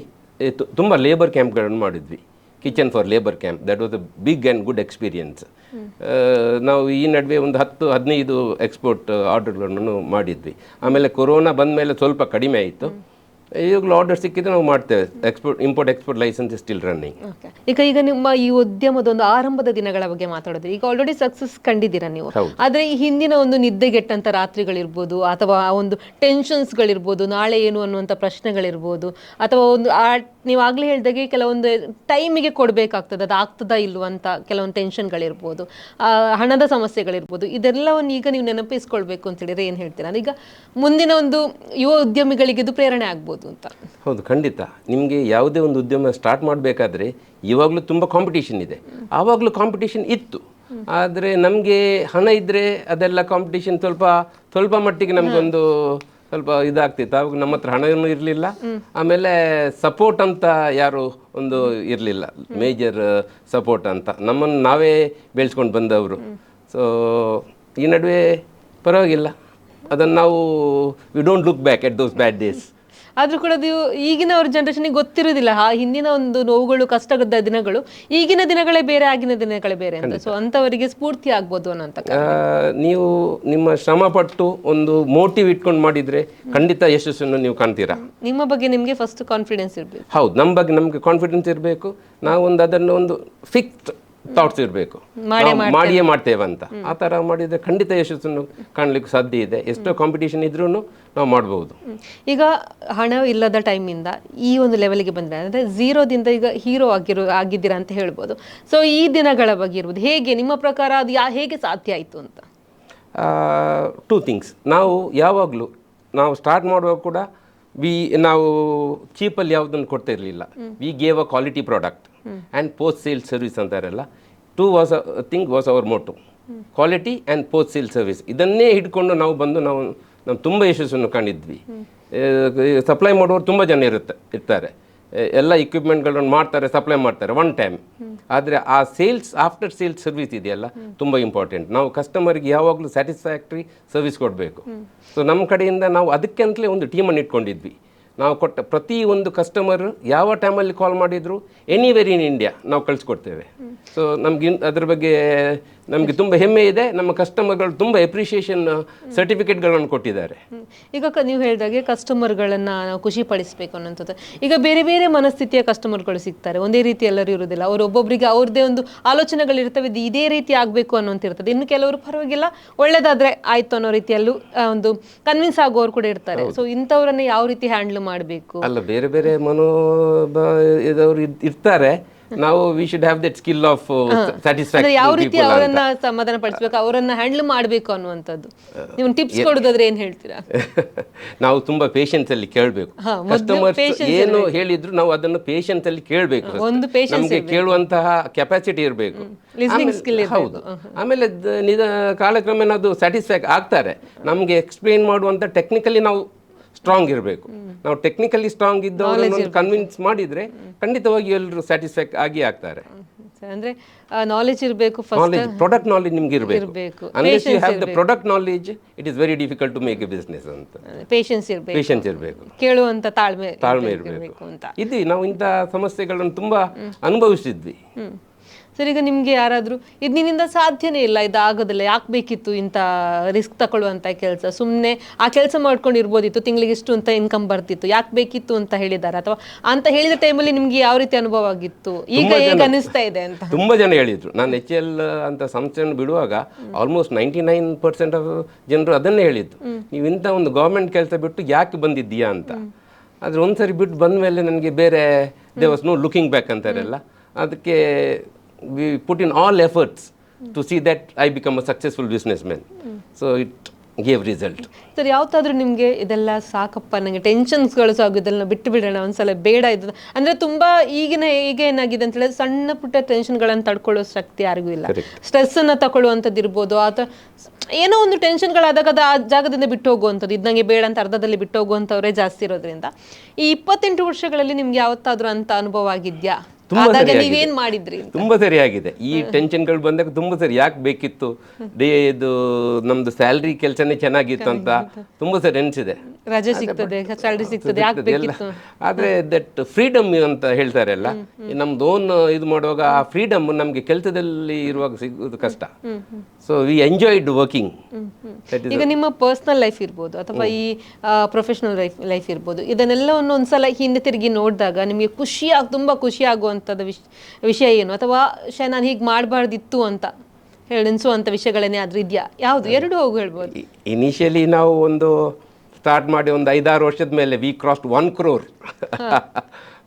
ತುಂಬ ಲೇಬರ್ ಕ್ಯಾಂಪ್ಗಳನ್ನು ಮಾಡಿದ್ವಿ, kitchen for labour camp. That was a big and good experience. ನಾವು ಈ ನಡುವೆ ಒಂದು 10-15 ಎಕ್ಸ್ಪೋರ್ಟ್ ಆರ್ಡರ್ಗಳನ್ನು ಮಾಡಿದ್ವಿ. ಆಮೇಲೆ ಕೊರೋನಾ ಬಂದ ಮೇಲೆ ಸ್ವಲ್ಪ ಕಡಿಮೆ ಆಯಿತು. ಈಗಲೂ ಆರ್ಡರ್ ಸಿಕ್ಕಿದ್ರೆ ನಾವು ಮಾಡ್ತೇವೆ. Import export licence is still running. ಈಗ ನಿಮ್ಮ ಈ ಉದ್ಯಮದ ಒಂದು ಆರಂಭದ ದಿನಗಳ ಬಗ್ಗೆ ಮಾತಾಡಿದ್ರಿ. ಈಗ ಆಲ್ರೆಡಿ ಸಕ್ಸಸ್ ಕಂಡಿದ್ದೀರಾ ನೀವು. ಆದ್ರೆ ಈ ಹಿಂದಿನ ಒಂದು ನಿದ್ದೆಗೆಟ್ಟಂತ ರಾತ್ರಿಗಳಿರ್ಬೋದು, ಅಥವಾ ಒಂದು ಟೆನ್ಷನ್ಸ್ಗಳಿರ್ಬೋದು, ನಾಳೆ ಏನು ಅನ್ನುವಂಥ ಪ್ರಶ್ನೆಗಳಿರ್ಬೋದು, ಅಥವಾ ಒಂದು ನೀವು ಆಗ್ಲೇ ಹೇಳಿದಾಗೆ ಕೆಲವೊಂದು ಟೈಮಿಗೆ ಕೊಡಬೇಕಾಗ್ತದೆ, ಅದು ಆಗ್ತದಾ ಇಲ್ವಂತ ಕೆಲವೊಂದು ಟೆನ್ಷನ್ಗಳಿರ್ಬೋದು, ಹಣದ ಸಮಸ್ಯೆಗಳಿರ್ಬೋದು. ಇದೆಲ್ಲವನ್ನು ಈಗ ನೀವು ನೆನಪಿಸ್ಕೊಳ್ಬೇಕು ಅಂತ ಹೇಳಿದ್ರೆ ಏನು ಹೇಳ್ತೀರಾ? ಈಗ ಮುಂದಿನ ಒಂದು ಯುವ ಉದ್ಯಮಿಗಳಿಗೆ ಇದು ಪ್ರೇರಣೆ ಆಗ್ಬೋದು ಅಂತ. ಹೌದು, ಖಂಡಿತ. ನಿಮಗೆ ಯಾವುದೇ ಒಂದು ಉದ್ಯಮ ಸ್ಟಾರ್ಟ್ ಮಾಡಬೇಕಾದ್ರೆ ಇವಾಗಲೂ ತುಂಬ ಕಾಂಪಿಟೇಷನ್ ಇದೆ. ಆವಾಗಲೂ ಕಾಂಪಿಟೇಷನ್ ಇತ್ತು. ಆದರೆ ನಮಗೆ ಹಣ ಇದ್ದರೆ ಅದೆಲ್ಲ ಕಾಂಪಿಟೇಷನ್ ಸ್ವಲ್ಪ ಮಟ್ಟಿಗೆ ನಮಗೊಂದು ಸ್ವಲ್ಪ ಇದಾಗ್ತಿತ್ತು. ಆವಾಗ ನಮ್ಮ ಹತ್ರ ಹಣವೂ ಇರಲಿಲ್ಲ, ಆಮೇಲೆ ಸಪೋರ್ಟ್ ಅಂತ ಯಾರು ಒಂದು ಇರಲಿಲ್ಲ, ಮೇಜರ್ ಸಪೋರ್ಟ್ ಅಂತ. ನಮ್ಮನ್ನು ನಾವೇ ಬೆಳೆಸ್ಕೊಂಡು ಬಂದವರು. ಸೊ ಈ ನಡುವೆ ಪರವಾಗಿಲ್ಲ, ಅದನ್ನು ನಾವು we don't look back at those bad days. ಆದ್ರೂ ಕೂಡ ಅದು ಈಗಿನ ಅವ್ರ ಜನರೇಷನ್ಗೆ ಗೊತ್ತಿರೋದಿಲ್ಲ, ಆ ಹಿಂದಿನ ಒಂದು ನೋವುಗಳು, ಕಷ್ಟದ ದಿನಗಳು, ಈಗಿನ ದಿನಗಳೇ ಬೇರೆ, ಆಗಿನ ದಿನಗಳೇ ಬೇರೆ ಅಂತ. ಸೊ ಅಂತವರಿಗೆ ಸ್ಫೂರ್ತಿ ಆಗ್ಬೋದು ಅನ್ನೋಂಥ. ನೀವು ನಿಮ್ಮ ಶ್ರಮ ಪಟ್ಟು ಒಂದು ಮೋಟಿವ್ ಇಟ್ಕೊಂಡು ಮಾಡಿದ್ರೆ ಖಂಡಿತ ಯಶಸ್ಸನ್ನು ನೀವು ಕಾಣ್ತೀರಾ. ನಿಮ್ಮ ಬಗ್ಗೆ ನಿಮಗೆ ಫಸ್ಟ್ ಕಾನ್ಫಿಡೆನ್ಸ್ ಇರಬೇಕು. ಹೌದು, ನಮ್ಮ ಬಗ್ಗೆ ನಮಗೆ ಕಾನ್ಫಿಡೆನ್ಸ್ ಇರಬೇಕು. ನಾವೊಂದು ಅದನ್ನು ಒಂದು ಫಿಕ್ಸ್ಡ್ ಥಾಟ್ಸ್ ಇರಬೇಕು, ಮಾಡಿಯೇ ಮಾಡ್ತೇವೆ ಅಂತ. ಆ ಥರ ಮಾಡಿದರೆ ಖಂಡಿತ ಯಶಸ್ಸನ್ನು ಕಾಣಲಿಕ್ಕೆ ಸಾಧ್ಯ ಇದೆ. ಎಷ್ಟೋ ಕಾಂಪಿಟೇಷನ್ ಇದ್ರೂ ನಾವು ಮಾಡ್ಬೋದು. ಈಗ ಹಣ ಇಲ್ಲದ ಟೈಮಿಂದ ಈ ಒಂದು ಲೆವೆಲ್ಗೆ ಬಂದರೆ, ಅಂದರೆ ಝೀರೋದಿಂದ ಈಗ ಹೀರೋ ಆಗಿದ್ದೀರಾ ಅಂತ ಹೇಳ್ಬೋದು. ಸೊ ಈ ದಿನಗಳ ಬಗ್ಗೆ ಇರ್ಬೋದು, ಹೇಗೆ ನಿಮ್ಮ ಪ್ರಕಾರ ಅದು ಹೇಗೆ ಸಾಧ್ಯ ಆಯಿತು ಅಂತ? Two things. ನಾವು ಯಾವಾಗಲೂ ನಾವು ಸ್ಟಾರ್ಟ್ ಮಾಡುವಾಗ ಕೂಡ ನಾವು ಚೀಪಲ್ಲಿ ಯಾವುದನ್ನು ಕೊಡ್ತಾ ಇರಲಿಲ್ಲ. We gave a quality product and post sale service ಅಂತಾರಲ್ಲ, thing was our motto, quality and post sale service. ಇದನ್ನೇ ಹಿಡ್ಕೊಂಡು ನಾವು ಬಂದು ನಾವು ತುಂಬ ಯಶಸ್ಸನ್ನು ಕಂಡಿದ್ವಿ. ಸಪ್ಲೈ ಮಾಡೋರು ತುಂಬ ಜನ ಇರ್ತಾರೆ, ಎಲ್ಲ ಇಕ್ವಿಪ್ಮೆಂಟ್ಗಳನ್ನು ಮಾಡ್ತಾರೆ, ಸಪ್ಲೈ ಮಾಡ್ತಾರೆ ಒನ್ ಟೈಮ್. ಆದರೆ ಆ ಸೇಲ್ಸ್, ಆಫ್ಟರ್ ಸೇಲ್ಸ್ ಸರ್ವಿಸ್ ಇದೆಯಲ್ಲ, ತುಂಬ ಇಂಪಾರ್ಟೆಂಟ್. ನಾವು ಕಸ್ಟಮರ್ಗೆ ಯಾವಾಗಲೂ ಸ್ಯಾಟಿಸ್ಫ್ಯಾಕ್ಟ್ರಿ ಸರ್ವಿಸ್ ಕೊಡಬೇಕು. ಸೊ ನಮ್ಮ ಕಡೆಯಿಂದ ನಾವು ಅದಕ್ಕೆ ಅಂತಲೇ ಒಂದು ಟೀಮನ್ನು ಇಟ್ಕೊಂಡಿದ್ವಿ. ನಾವು ಕೊಟ್ಟ ಪ್ರತಿ ಒಂದು ಕಸ್ಟಮರ್ ಯಾವ ಟೈಮಲ್ಲಿ ಕಾಲ್ ಮಾಡಿದ್ರು ಎನಿವೇರ್ ಇನ್ ಇಂಡಿಯಾ ನಾವು ಕಳಿಸ್ಕೊಡ್ತೇವೆ. ಸೊ ನಮ್ಗೆ ಅದ್ರ ಬಗ್ಗೆ ನಮಗೆ ತುಂಬ ಹೆಮ್ಮೆ ಇದೆ. ನಮ್ಮ ಕಸ್ಟಮರ್ಗಳು ತುಂಬ ಎಪ್ರಿಷಿಯೇಷನ್ ಸರ್ಟಿಫಿಕೇಟ್ಗಳನ್ನು ಕೊಟ್ಟಿದ್ದಾರೆ. ಈಗ ನೀವು ಹೇಳಿದಾಗೆ ಕಸ್ಟಮರ್ಗಳನ್ನು ನಾವು ಖುಷಿ ಪಡಿಸಬೇಕು ಅನ್ನೋಂಥದ್ದು. ಈಗ ಬೇರೆ ಬೇರೆ ಮನಸ್ಥಿತಿಯ ಕಸ್ಟಮರ್ಗಳು ಸಿಗ್ತಾರೆ, ಒಂದೇ ರೀತಿ ಎಲ್ಲರೂ ಇರೋದಿಲ್ಲ. ಅವರು ಒಬ್ಬೊಬ್ಬರಿಗೆ ಅವ್ರದ್ದೇ ಒಂದು ಆಲೋಚನೆಗಳಿರ್ತವೆ, ಇದೇ ರೀತಿ ಆಗಬೇಕು ಅನ್ನೋಂತಿರ್ತದೆ. ಇನ್ನು ಕೆಲವರು ಪರವಾಗಿಲ್ಲ, ಒಳ್ಳೇದಾದರೆ ಆಯಿತು ಅನ್ನೋ ರೀತಿಯಲ್ಲೂ ಒಂದು ಕನ್ವಿನ್ಸ್ ಆಗೋರು ಕೂಡ ಇರ್ತಾರೆ. ಸೊ ಇಂಥವ್ರನ್ನ ಯಾವ ರೀತಿ ಹ್ಯಾಂಡಲ್ ಮಾಡಬೇಕು? ಅಲ್ಲ, ಬೇರೆ ಬೇರೆ ಇದವರು ಇರ್ತಾರೆ. ನಾವು we should have that skill of satisfaction. ಯಾವ ರೀತಿ ಅವರನ್ನ ಸಮಾಧಾನ ಪಡಿಸಬೇಕು, ಅವರನ್ನ ಹ್ಯಾಂಡಲ್ ಮಾಡಬೇಕು ಅನ್ನುವಂಥದ್ದು ನೀವು ಟಿಪ್ಸ್ ಕೊಡೋದಾದ್ರೆ ಏನು ಹೇಳ್ತೀರಾ? ನಾವು ತುಂಬಾ ಪೇಷನ್ಸ್ ಅಲ್ಲಿ ಕೇಳಬೇಕು. ಕಸ್ಟಮರ್ಸ್ ಏನು ಹೇಳಿದ್ರು ನಾವು ಅದನ್ನು ಪೇಷನ್ಸ್ ಅಲ್ಲಿ ಕೇಳಬೇಕು. ನಮಗೆ ಕೇಳುವಂತಹ ಕೆಪಾಸಿಟಿ ಇರಬೇಕು. ಹೌದು. ಆಮೇಲೆ ಕಾಲಕ್ರಮೇಣ ಅದು ಸ್ಯಾಟಿಸ್ಫ್ಯಾಕ್ ಆಗ್ತಾರೆ. ನಮಗೆ ಎಕ್ಸ್ಪ್ಲೇನ್ ಮಾಡುವಂತ ಟೆಕ್ನಿಕಲಿ ನಾವು ಸ್ಟ್ರಾಂಗ್ ಇರಬೇಕು. ನಾವು ಟೆಕ್ನಿಕಲಿ ಸ್ಟ್ರಾಂಗ್ ಇದ್ದವರನ್ನು ಕನ್ವಿನ್ಸ್ ಮಾಡಿದ್ರೆ ಖಂಡಿತವಾಗಿ ಎಲ್ಲರೂ ಸ್ಯಾಟಿಸ್ಫ್ಯಾಕ್ಟ್ ಆಗಿ ಆಗ್ತಾರೆ. ಅಂದ್ರೆ ನಾಲೆಜ್ ಇರಬೇಕು, ನಾಲೆಜ್, ಪ್ರಾಡಕ್ಟ್ ನಾಲೆಜ್ ನಿಮ್ಗೆ ಇರಬೇಕು. Unless you have the product knowledge, it is very difficult to make a business ಅಂತ. ಪೇಷನ್ಸ್ ಇರಬೇಕು, ಕೇಳುವಂತ ತಾಳ್ಮೆ ಇರಬೇಕು ಅಂತ. ಇದು ನಾವು ಇಂಥ ಸಮಸ್ಯೆಗಳನ್ನು ತುಂಬಾ ಅನುಭವಿಸಿದ್ವಿ. ಸರ್, ಈಗ ನಿಮ್ಗೆ ಯಾರಾದರೂ ಇದು ನಿನ್ನಿಂದ ಸಾಧ್ಯನೇ ಇಲ್ಲ, ಇದು ಆಗೋದಿಲ್ಲ, ಯಾಕೆ ಬೇಕಿತ್ತು ಇಂಥ ರಿಸ್ಕ್ ತಗೊಳ್ಳುವಂಥ ಕೆಲಸ, ಸುಮ್ಮನೆ ಆ ಕೆಲಸ ಮಾಡ್ಕೊಂಡಿರ್ಬೋದಿತ್ತು, ತಿಂಗಳಿಗೆ ಇಷ್ಟು ಅಂತ ಇನ್ಕಮ್ ಬರ್ತಿತ್ತು, ಯಾಕೆ ಬೇಕಿತ್ತು ಅಂತ ಹೇಳಿದ್ದಾರೆ, ಅಥವಾ ಅಂತ ಹೇಳಿದ ಟೈಮಲ್ಲಿ ನಿಮ್ಗೆ ಯಾವ ರೀತಿ ಅನುಭವ ಆಗಿತ್ತು, ಈಗ ಹೇಗೆ ಅನಿಸ್ತಾ ಇದೆ ಅಂತ? ತುಂಬ ಜನ ಹೇಳಿದ್ರು. ನಾನು HL ಅಂತ ಸಂಸ್ಥೆಯನ್ನು ಬಿಡುವಾಗ ಆಲ್ಮೋಸ್ಟ್ 99% ಜನರು ಅದನ್ನೇ ಹೇಳಿದ್ದು, ನೀವು ಇಂಥ ಒಂದು ಗೌರ್ಮೆಂಟ್ ಕೆಲಸ ಬಿಟ್ಟು ಯಾಕೆ ಬಂದಿದ್ದೀಯಾ ಅಂತ. ಆದರೆ ಒಂದ್ಸರಿ ಬಿಟ್ಟು ಬಂದ ಮೇಲೆ ನನಗೆ ಬೇರೆ there was no looking back ಅಂತಾರಲ್ಲ, ಅದಕ್ಕೆ we put in all efforts to see that I become a successful businessman. So it gave result. Sir, ಯಾವತ್ತಾದ್ರೂ ನಿಮಗೆ ಇದೆಲ್ಲ ಸಾಕಪ್ಪ, ನನಗೆ ಟೆನ್ಷನ್ಸ್ಗಳು ಸಾಕು, ಇದೆಲ್ಲ ಬಿಟ್ಟು ಬಿಡೋಣ ಒಂದ್ಸಲ, ಬೇಡ ಇದು ಅಂದರೆ ತುಂಬ ಈಗ ಏನಾಗಿದೆ ಅಂತ ಹೇಳಿದ್ರೆ ಸಣ್ಣ ಪುಟ್ಟ ಟೆನ್ಷನ್ಗಳನ್ನು ತಡ್ಕೊಳ್ಳೋ ಶಕ್ತಿ ಯಾರಿಗೂ ಇಲ್ಲ. ಸ್ಟ್ರೆಸ್ಸನ್ನು ತಗೊಳ್ಳುವಂಥದ್ದು ಇರ್ಬೋದು, ಅಥವಾ ಏನೋ ಒಂದು ಟೆನ್ಷನ್ಗಳಾದಾಗ ಅದು ಆ ಜಾಗದಿಂದ ಬಿಟ್ಟು ಹೋಗುವಂಥದ್ದು, ಇದು ನನಗೆ ಬೇಡ ಅಂತ ಅರ್ಧದಲ್ಲಿ ಬಿಟ್ಟು ಹೋಗುವಂಥವ್ರೇ ಜಾಸ್ತಿ ಇರೋದ್ರಿಂದ. ಈ 28 ವರ್ಷಗಳಲ್ಲಿ ನಿಮ್ಗೆ ಯಾವತ್ತಾದ್ರೂ ಅಂತ ಅನುಭವ ಆಗಿದ್ಯಾ? ನೀವೇನ್ ಮಾಡಿದ್ರಿ? ತುಂಬಾ ಸರಿಯಾಗಿದೆ. ಈ ಟೆನ್ಷನ್ಗಳು ಬಂದಾಗ ತುಂಬಾ ಸರಿ, ಯಾಕೆ ಬೇಕಿತ್ತು, ಇದು ನಮ್ದು ಸ್ಯಾಲ್ರಿ ಕೆಲಸನೇ ಚೆನ್ನಾಗಿತ್ತು ಅಂತ ತುಂಬಾ ಸರಿ ಅನಿಸಿದೆ. ರಜೆ ಸಿಗ್ತದೆ, ಸ್ಯಾಲ್ರಿ ಸಿಗ್ತದೆ, ಯಾಕೆ ಬೇಕಿತ್ತು. ಆದ್ರೆ ದಟ್ ಫ್ರೀಡಮ್ ಅಂತ ಹೇಳ್ತಾರಲ್ಲ, ನಮ್ದು ಓನ್ ಇದು ಮಾಡುವಾಗ ಆ ಫ್ರೀಡಮ್ ನಮ್ಗೆ ಕೆಲಸದಲ್ಲಿ ಇರುವಾಗ ಸಿಗೋದು ಕಷ್ಟ. So we enjoyed working. ಈಗ ನಿಮ್ಮ ಪರ್ಸನಲ್ ಲೈಫ್ ಇರ್ಬೋದು ಅಥವಾ ಈ ಪ್ರೊಫೆಷನಲ್ ಲೈಫ್ ಇರ್ಬೋದು, ಇದನ್ನೆಲ್ಲವನ್ನು ಒಂದ್ಸಲ ಹಿಂದೆ ತಿರುಗಿ ನೋಡಿದಾಗ ನಿಮಗೆ ತುಂಬಾ ಖುಷಿ ಆಗುವಂಥದ್ದು ವಿಷಯ ಏನು, ಅಥವಾ ನಾನು ಹೀಗೆ ಮಾಡಬಾರ್ದಿತ್ತು ಅಂತ ಅನಿಸುವಂಥ ವಿಷಯಗಳೇನೇ ಆದ್ರೂ ಇದೆಯಾ? ಯಾವುದು? ಎರಡು ಹೋಗು ಹೇಳ್ಬೋದು. ಇನಿಷಿಯಲಿ ನಾವು ಒಂದು ಸ್ಟಾರ್ಟ್ ಮಾಡಿ ಒಂದು 5-6 ವರ್ಷದ ಮೇಲೆ we crossed 1 crore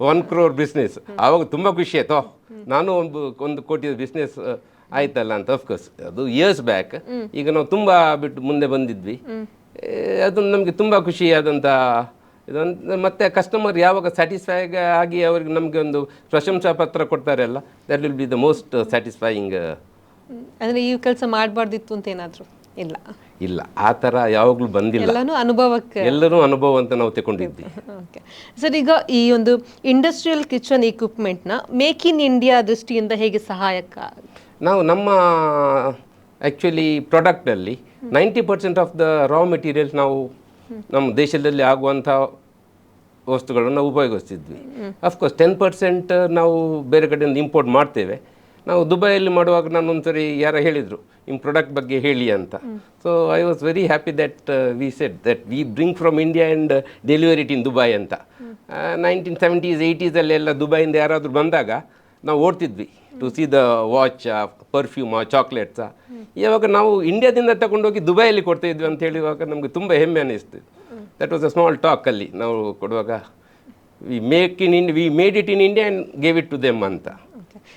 1 crore business. ಆವಾಗ ತುಂಬ ಖುಷಿ ಆಯ್ತು, ನಾನು ಒಂದು ಕೋಟಿ ಬಿಸ್ನೆಸ್ ಆಯ್ತಲ್ಲ ಅಂತ. ಅಫ್ಕೋರ್ಸ್ ಅದು ಇಯರ್ಸ್ ಬ್ಯಾಕ್. ಈಗ ನಾವು ತುಂಬ ಬಿಟ್ಟು ಮುಂದೆ ಬಂದಿದ್ವಿ. ಅದು ನಮಗೆ ತುಂಬ ಖುಷಿಯಾದಂಥ ಇದೊಂದು. ಮತ್ತೆ ಕಸ್ಟಮರ್ ಯಾವಾಗ ಸ್ಯಾಟಿಸ್ಫೈ ಆಗಿ ಅವ್ರಿಗೆ ನಮಗೆ ಒಂದು ಪ್ರಶಂಸಾ ಪತ್ರ ಕೊಡ್ತಾರಲ್ಲ, that will be the most satisfying. ಅಂದರೆ ಈ ಕೆಲಸ ಮಾಡಬಾರ್ದಿತ್ತು ಅಂತ ಏನಾದರೂ ಇಲ್ಲ, ಆ ಥರ ಯಾವಾಗಲೂ ಬಂದಿಲ್ಲ. ಎಲ್ಲರೂ ಅನುಭವ ಅಂತ ನಾವು ತಗೊಂಡಿದ್ವಿ. ಓಕೆ ಸರ್, ಈಗ ಈ ಒಂದು ಇಂಡಸ್ಟ್ರಿಯಲ್ ಕಿಚನ್ ಇಕ್ವಿಪ್ಮೆಂಟ್ನ ಮೇಕ್ ಇನ್ ಇಂಡಿಯಾ ದೃಷ್ಟಿಯಿಂದ ಹೇಗೆ ಸಹಾಯಕ? ನಾವು ನಮ್ಮ ಆ್ಯಕ್ಚುಲಿ ಪ್ರಾಡಕ್ಟಲ್ಲಿ 90% ಆಫ್ ದ ರಾ ಮೆಟೀರಿಯಲ್ಸ್ ನಾವು ನಮ್ಮ ದೇಶದಲ್ಲಿ ಆಗುವಂಥ ವಸ್ತುಗಳನ್ನು ಉಪಯೋಗಿಸ್ತಿದ್ವಿ. ಅಫ್ಕೋರ್ಸ್ 10% ನಾವು ಬೇರೆ ಕಡೆಯಿಂದ ಇಂಪೋರ್ಟ್ ಮಾಡ್ತೇವೆ. ನಾವು ದುಬೈಯಲ್ಲಿ ಮಾಡುವಾಗ ನಾನು ಒಂದ್ಸರಿ ಯಾರೋ ಹೇಳಿದರು ನಿಮ್ಮ ಪ್ರಾಡಕ್ಟ್ ಬಗ್ಗೆ ಹೇಳಿ ಅಂತ. So I was very happy that we said that we bring from India and delivery it in Dubai ಅಂತ. 1970s 80s ಎಲ್ಲ ದುಬೈಯಿಂದ ಯಾರಾದರೂ ಬಂದಾಗ ನಾವು ಓಡ್ತಿದ್ವಿ to see the watch perfume chocolates. ಇವಾಗ ನಾವು ಇಂಡಿಯಾದಿಂದ ತಗೊಂಡೋಗಿ ದುಬೈಯಲ್ಲಿ ಕೊಡ್ತಾ ಇದ್ವಿ ಅಂತ ಹೇಳುವಾಗ ನಮಗೆ ತುಂಬ ಹೆಮ್ಮೆ ಅನ್ನಿಸ್ತು. That was a small talk ಅಲ್ಲಿ ನಾವು ಕೊಡುವಾಗ we made it in India and gave it to them ಅಂತ.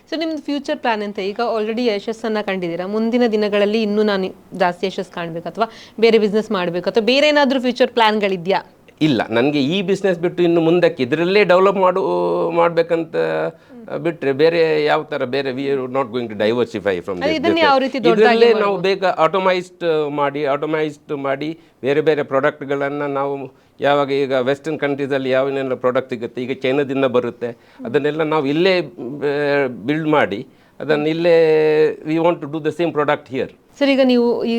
ಸೊ ನಿಮ್ದು ಫ್ಯೂಚರ್ ಪ್ಲಾನ್ ಅಂತ ಈಗ ಆಲ್ರೆಡಿ ಯಶಸ್ಸನ್ನು ಕಂಡಿದ್ದೀರಾ, ಮುಂದಿನ ದಿನಗಳಲ್ಲಿ ಇನ್ನೂ ನಾನು ಜಾಸ್ತಿ ಯಶಸ್ಸು ಕಾಣಬೇಕು ಅಥವಾ ಬೇರೆ ಬಿಸ್ನೆಸ್ ಮಾಡಬೇಕು ಅಥವಾ ಬೇರೆ ಏನಾದರೂ ಫ್ಯೂಚರ್ ಪ್ಲಾನ್ಗಳಿದೆಯಾ? ಇಲ್ಲ, ನನಗೆ ಈ ಬಿಸ್ನೆಸ್ ಬಿಟ್ಟು ಇನ್ನು ಮುಂದಕ್ಕೆ ಇದರಲ್ಲೇ ಡೆವಲಪ್ ಮಾಡಬೇಕಂತ ಬಿಟ್ಟರೆ ಬೇರೆ ಯಾವ ಥರ ಬೇರೆ we are not going to diversify from ಇದರಲ್ಲೇ ನಾವು ಬೇಗ ಆಟೋಮೈಸ್ಡ್ ಮಾಡಿ ಬೇರೆ ಬೇರೆ ಪ್ರಾಡಕ್ಟ್ಗಳನ್ನು ನಾವು ಯಾವಾಗ ಈಗ ವೆಸ್ಟರ್ನ್ ಕಂಟ್ರೀಸಲ್ಲಿ ಯಾವನ್ನೆಲ್ಲ ಪ್ರಾಡಕ್ಟ್ ಸಿಗುತ್ತೆ, ಈಗ ಚೈನಾದಿಂದ ಬರುತ್ತೆ, ಅದನ್ನೆಲ್ಲ ನಾವು ಇಲ್ಲೇ ಬಿಲ್ಡ್ ಮಾಡಿ ಅದನ್ನು ಇಲ್ಲೇ we want to do the same product here. Sir, ಈಗ ನೀವು ಈ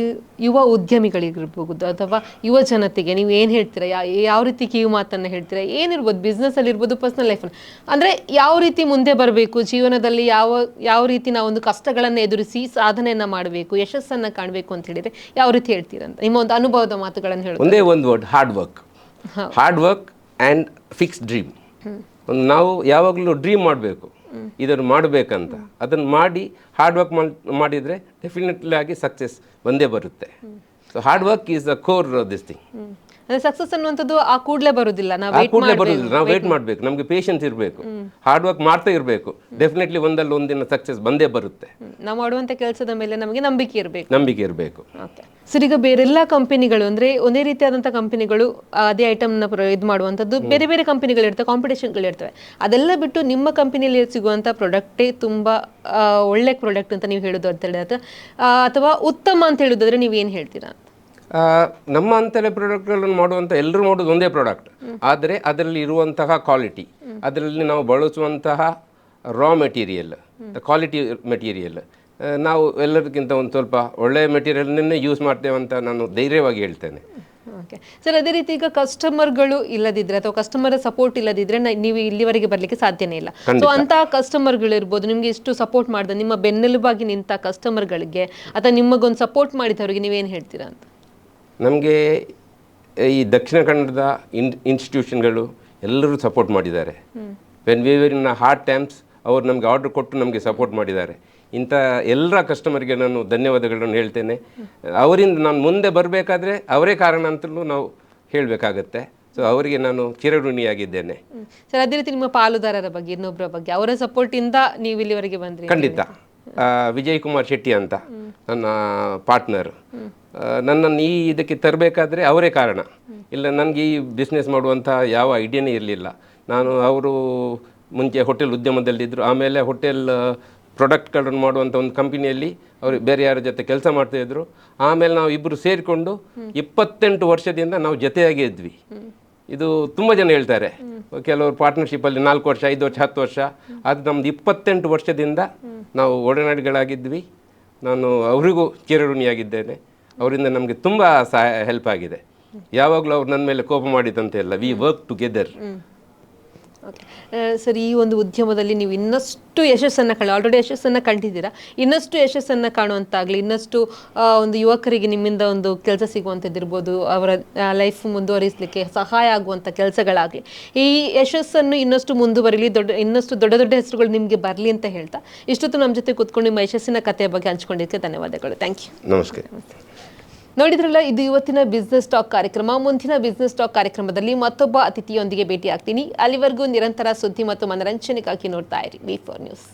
ಯುವ ಉದ್ಯಮಿಗಳಿಗಿರ್ಬೋದು ಅಥವಾ ಯುವ ಜನತೆಗೆ ನೀವು ಏನು ಹೇಳ್ತೀರಾ, ಯಾವ ರೀತಿ ಕಿವಿ ಮಾತನ್ನು ಹೇಳ್ತೀರಾ? ಏನಿರ್ಬೋದು, ಬಿಸ್ನೆಸ್ಸಲ್ಲಿ ಇರ್ಬೋದು, ಪರ್ಸ್ನಲ್ ಲೈಫಲ್ಲಿ, ಅಂದರೆ ಯಾವ ರೀತಿ ಮುಂದೆ ಬರಬೇಕು ಜೀವನದಲ್ಲಿ, ಯಾವ ರೀತಿ ನಾವು ಒಂದು ಕಷ್ಟಗಳನ್ನು ಎದುರಿಸಿ ಸಾಧನೆಯನ್ನು ಮಾಡಬೇಕು, ಯಶಸ್ಸನ್ನು ಕಾಣಬೇಕು ಅಂತ ಹೇಳಿದರೆ ಯಾವ ರೀತಿ ಹೇಳ್ತೀರಾ ಅಂತ ನಿಮ್ಮ ಒಂದು ಅನುಭವದ ಮಾತುಗಳನ್ನು ಹೇಳಿ. ಒಂದೇ ಒಂದು word, hard work and fix dream. ನಾವು ಯಾವಾಗಲೂ ಡ್ರೀಮ್ ಮಾಡಬೇಕು, ಇದನ್ನು ಮಾಡಬೇಕಂತ, ಅದನ್ನು ಮಾಡಿ ಹಾರ್ಡ್ ವರ್ಕ್ ಮಾಡಿದರೆ ಡೆಫಿನೆಟ್ಲಿ ಆಗಿ ಸಕ್ಸಸ್ ಬಂದೇ ಬರುತ್ತೆ. So hard work is the core this thing. Success ಅನ್ನುವಂಥದ್ದು ಆ ಕೂಡಲೇ ಬರೋದಿಲ್ಲ, ನಾವು ವೇಟ್ ಮಾಡಬೇಕು, ನಮಗೆ ಪೇಷನ್ಸ್ ಇರಬೇಕು, ಹಾರ್ಡ್ ವರ್ಕ್ ಮಾಡ್ತಾ ಇರಬೇಕು, ಡೆಫಿನೆಟ್ಲಿ ಒಂದಲ್ಲ ಒಂದಿನ ಸಕ್ಸಸ್ ಬಂದೇ ಬರುತ್ತೆ. ನಾವು ಮಾಡುವಂಥ ಕೆಲಸದ ಮೇಲೆ ನಮಗೆ ನಂಬಿಕೆ ಇರಬೇಕು. ಸರ್, ಈಗ ಬೇರೆಲ್ಲ ಕಂಪನಿಗಳು ಅಂದರೆ ಒಂದೇ ರೀತಿಯಾದಂಥ ಕಂಪನಿಗಳು ಅದೇ ಐಟಮ್ನ ಇದು ಮಾಡುವಂಥದ್ದು ಬೇರೆ ಬೇರೆ ಕಂಪನಿಗಳಿರ್ತವೆ, ಕಾಂಪಿಟೇಷನ್ಗಳಿರ್ತವೆ. ಅದೆಲ್ಲ ಬಿಟ್ಟು ನಿಮ್ಮ ಕಂಪನಿಯಲ್ಲಿ ಸಿಗುವಂಥ ಪ್ರಾಡಕ್ಟೇ ತುಂಬ ಒಳ್ಳೆ ಪ್ರಾಡಕ್ಟ್ ಅಂತ ನೀವು ಹೇಳೋದು ಅಂತ ಹೇಳಿದ್ರೆ ಅಥವಾ ಉತ್ತಮ ಅಂತ ಹೇಳೋದಾದ್ರೆ ನೀವು ಏನು ಹೇಳ್ತೀರಾ? ನಮ್ಮ ಅಂತಲೇ ಪ್ರಾಡಕ್ಟ್ಗಳನ್ನು ಮಾಡುವಂಥ ಎಲ್ಲರೂ ಮಾಡೋದು ಒಂದೇ ಪ್ರಾಡಕ್ಟ್, ಆದರೆ ಅದರಲ್ಲಿ ಇರುವಂತಹ ಕ್ವಾಲಿಟಿ, ಅದರಲ್ಲಿ ನಾವು ಬಳಸುವಂತಹ ರಾ ಮೆಟೀರಿಯಲ್, ಕ್ವಾಲಿಟಿ ಮೆಟೀರಿಯಲ್, ನಾವು ಎಲ್ಲದಕ್ಕಿಂತ ಒಂದು ಸ್ವಲ್ಪ ಒಳ್ಳೆಯ ಮೆಟೀರಿಯಲ್ನೇ ಯೂಸ್ ಮಾಡ್ತೇವೆ ಅಂತ ನಾನು ಧೈರ್ಯವಾಗಿ ಹೇಳ್ತೇನೆ. ಓಕೆ ಸರ್, ಅದೇ ರೀತಿ ಈಗ ಕಸ್ಟಮರ್ಗಳು ಇಲ್ಲದಿದ್ದರೆ ಅಥವಾ ಕಸ್ಟಮರ್ ಸಪೋರ್ಟ್ ಇಲ್ಲದಿದ್ದರೆ ನೀವು ಇಲ್ಲಿವರೆಗೆ ಬರಲಿಕ್ಕೆ ಸಾಧ್ಯನೇ ಇಲ್ಲ. ಸೊ ಅಂತಹ ಕಸ್ಟಮರ್ಗಳಿರ್ಬೋದು, ನಿಮಗೆ ಇಷ್ಟು ಸಪೋರ್ಟ್ ಮಾಡಿದ ನಿಮ್ಮ ಬೆನ್ನೆಲುಬಾಗಿ ನಿಂತ ಕಸ್ಟಮರ್ಗಳಿಗೆ ಅಥವಾ ನಿಮಗೊಂದು ಸಪೋರ್ಟ್ ಮಾಡಿದವರಿಗೆ ನೀವೇನು ಹೇಳ್ತೀರಾ ಅಂತ? ನಮಗೆ ಈ ದಕ್ಷಿಣ ಕನ್ನಡದ ಇನ್ಸ್ಟಿಟ್ಯೂಷನ್ಗಳು ಎಲ್ಲರೂ ಸಪೋರ್ಟ್ ಮಾಡಿದ್ದಾರೆ. When we were in hard times ಅವರು ನಮಗೆ ಆರ್ಡರ್ ಕೊಟ್ಟು ನಮಗೆ ಸಪೋರ್ಟ್ ಮಾಡಿದ್ದಾರೆ. ಇಂಥ ಎಲ್ಲ ಕಸ್ಟಮರ್ಗೆ ನಾನು ಧನ್ಯವಾದಗಳನ್ನು ಹೇಳ್ತೇನೆ. ಅವರಿಂದ ನಾನು ಮುಂದೆ ಬರಬೇಕಾದ್ರೆ ಅವರೇ ಕಾರಣ ಅಂತಲೂ ನಾವು ಹೇಳಬೇಕಾಗತ್ತೆ. ಸೊ ಅವರಿಗೆ ನಾನು ಚಿರಋಣಿಯಾಗಿದ್ದೇನೆ. ಸರ್, ಅದೇ ರೀತಿ ನಿಮ್ಮ ಪಾಲುದಾರರ ಬಗ್ಗೆ, ಇನ್ನೊಬ್ಬರ ಬಗ್ಗೆ, ಅವರ ಸಪೋರ್ಟಿಂದ ನೀವು ಇಲ್ಲಿವರೆಗೆ ಬಂದ್ರಿ? ಖಂಡಿತ. ವಿಜಯ್ ಕುಮಾರ್ ಶೆಟ್ಟಿ ಅಂತ ನನ್ನ ಪಾರ್ಟ್ನರ್, ನನ್ನನ್ನು ಈ ಇದಕ್ಕೆ ತರಬೇಕಾದ್ರೆ ಅವರೇ ಕಾರಣ. ಇಲ್ಲ, ನನಗೆ ಈ ಬಿಸ್ನೆಸ್ ಮಾಡುವಂಥ ಯಾವ ಐಡಿಯಾನೇ ಇರಲಿಲ್ಲ. ಅವರು ಮುಂಚೆ ಹೋಟೆಲ್ ಉದ್ಯಮದಲ್ಲಿದ್ದರು, ಆಮೇಲೆ ಹೋಟೆಲ್ ಪ್ರಾಡಕ್ಟ್ಗಳನ್ನು ಮಾಡುವಂಥ ಒಂದು ಕಂಪನಿಯಲ್ಲಿ ಅವರು ಬೇರೆ ಯಾರ ಜೊತೆ ಕೆಲಸ ಮಾಡ್ತಾಯಿದ್ರು. ಆಮೇಲೆ ನಾವು ಇಬ್ಬರು ಸೇರಿಕೊಂಡು 28 ವರ್ಷದಿಂದ ನಾವು ಜೊತೆಯಾಗಿ ಇದ್ವಿ. ಇದು ತುಂಬ ಜನ ಹೇಳ್ತಾರೆ, ಕೆಲವರು ಪಾರ್ಟ್ನರ್ಶಿಪ್ಪಲ್ಲಿ 4 ವರ್ಷ, 5 ವರ್ಷ, 10 ವರ್ಷ, ಅದು ನಮ್ಮದು 28 ವರ್ಷದಿಂದ ನಾವು ಒಡನಾಡಿಗಳಾಗಿದ್ವಿ. ನಾನು ಅವರಿಗೂ ಚಿರಋಣಿಯಾಗಿದ್ದೇನೆ. ಅವರಿಂದ ನಮಗೆ ತುಂಬ ಹೆಲ್ಪ್ ಆಗಿದೆ. ಯಾವಾಗಲೂ ಅವ್ರು ನನ್ನ ಮೇಲೆ ಕೋಪ ಮಾಡಿದಂತೆ ಇಲ್ಲ. We work together. Okay sir, ಈ ಒಂದು ಉದ್ಯಮದಲ್ಲಿ ನೀವು ಇನ್ನಷ್ಟು ಯಶಸ್ಸನ್ನು ಆಲ್ರೆಡಿ ಯಶಸ್ಸನ್ನು ಕಂಡಿದ್ದೀರಾ, ಇನ್ನಷ್ಟು ಯಶಸ್ಸನ್ನು ಕಾಣುವಂತಾಗಲಿ, ಇನ್ನಷ್ಟು ಒಂದು ಯುವಕರಿಗೆ ನಿಮ್ಮಿಂದ ಒಂದು ಕೆಲಸ ಸಿಗುವಂಥದ್ದಿರ್ಬೋದು, ಅವರ ಲೈಫ್ ಮುಂದುವರಿಸಲಿಕ್ಕೆ ಸಹಾಯ ಆಗುವಂಥ ಕೆಲಸಗಳಾಗಲಿ, ಈ ಯಶಸ್ಸನ್ನು ಇನ್ನಷ್ಟು ಮುಂದುವರಿಲಿ, ಇನ್ನಷ್ಟು ದೊಡ್ಡ ದೊಡ್ಡ ಹೆಸರುಗಳು ನಿಮಗೆ ಬರಲಿ ಅಂತ ಹೇಳ್ತಾ ಇಷ್ಟೊತ್ತು ನಮ್ಮ ಜೊತೆ ಕೂತ್ಕೊಂಡು ನಿಮ್ಮ ಯಶಸ್ಸಿನ ಕಥೆಯ ಬಗ್ಗೆ ಹಂಚ್ಕೊಂಡಿದ್ದಕ್ಕೆ ಧನ್ಯವಾದಗಳು. Thank you. ನಮಸ್ಕಾರ. ನೋಡಿದ್ರಲ್ಲ, ಇದು ಇವತ್ತಿನ ಬಿಸ್ನೆಸ್ ಟಾಕ್ ಕಾರ್ಯಕ್ರಮ. ಮುಂದಿನ ಬಿಸ್ನೆಸ್ ಟಾಕ್ ಕಾರ್ಯಕ್ರಮದಲ್ಲಿ ಮತ್ತೊಬ್ಬ ಅತಿಥಿಯೊಂದಿಗೆ ಭೇಟಿ ಆಗ್ತೀನಿ. ಅಲ್ಲಿವರೆಗೂ ನಿರಂತರ ಸುದ್ದಿ ಮತ್ತು ಮನರಂಜನೆಗಾಗಿ ನೋಡ್ತಾ ಇರಿ V4 ನ್ಯೂಸ್.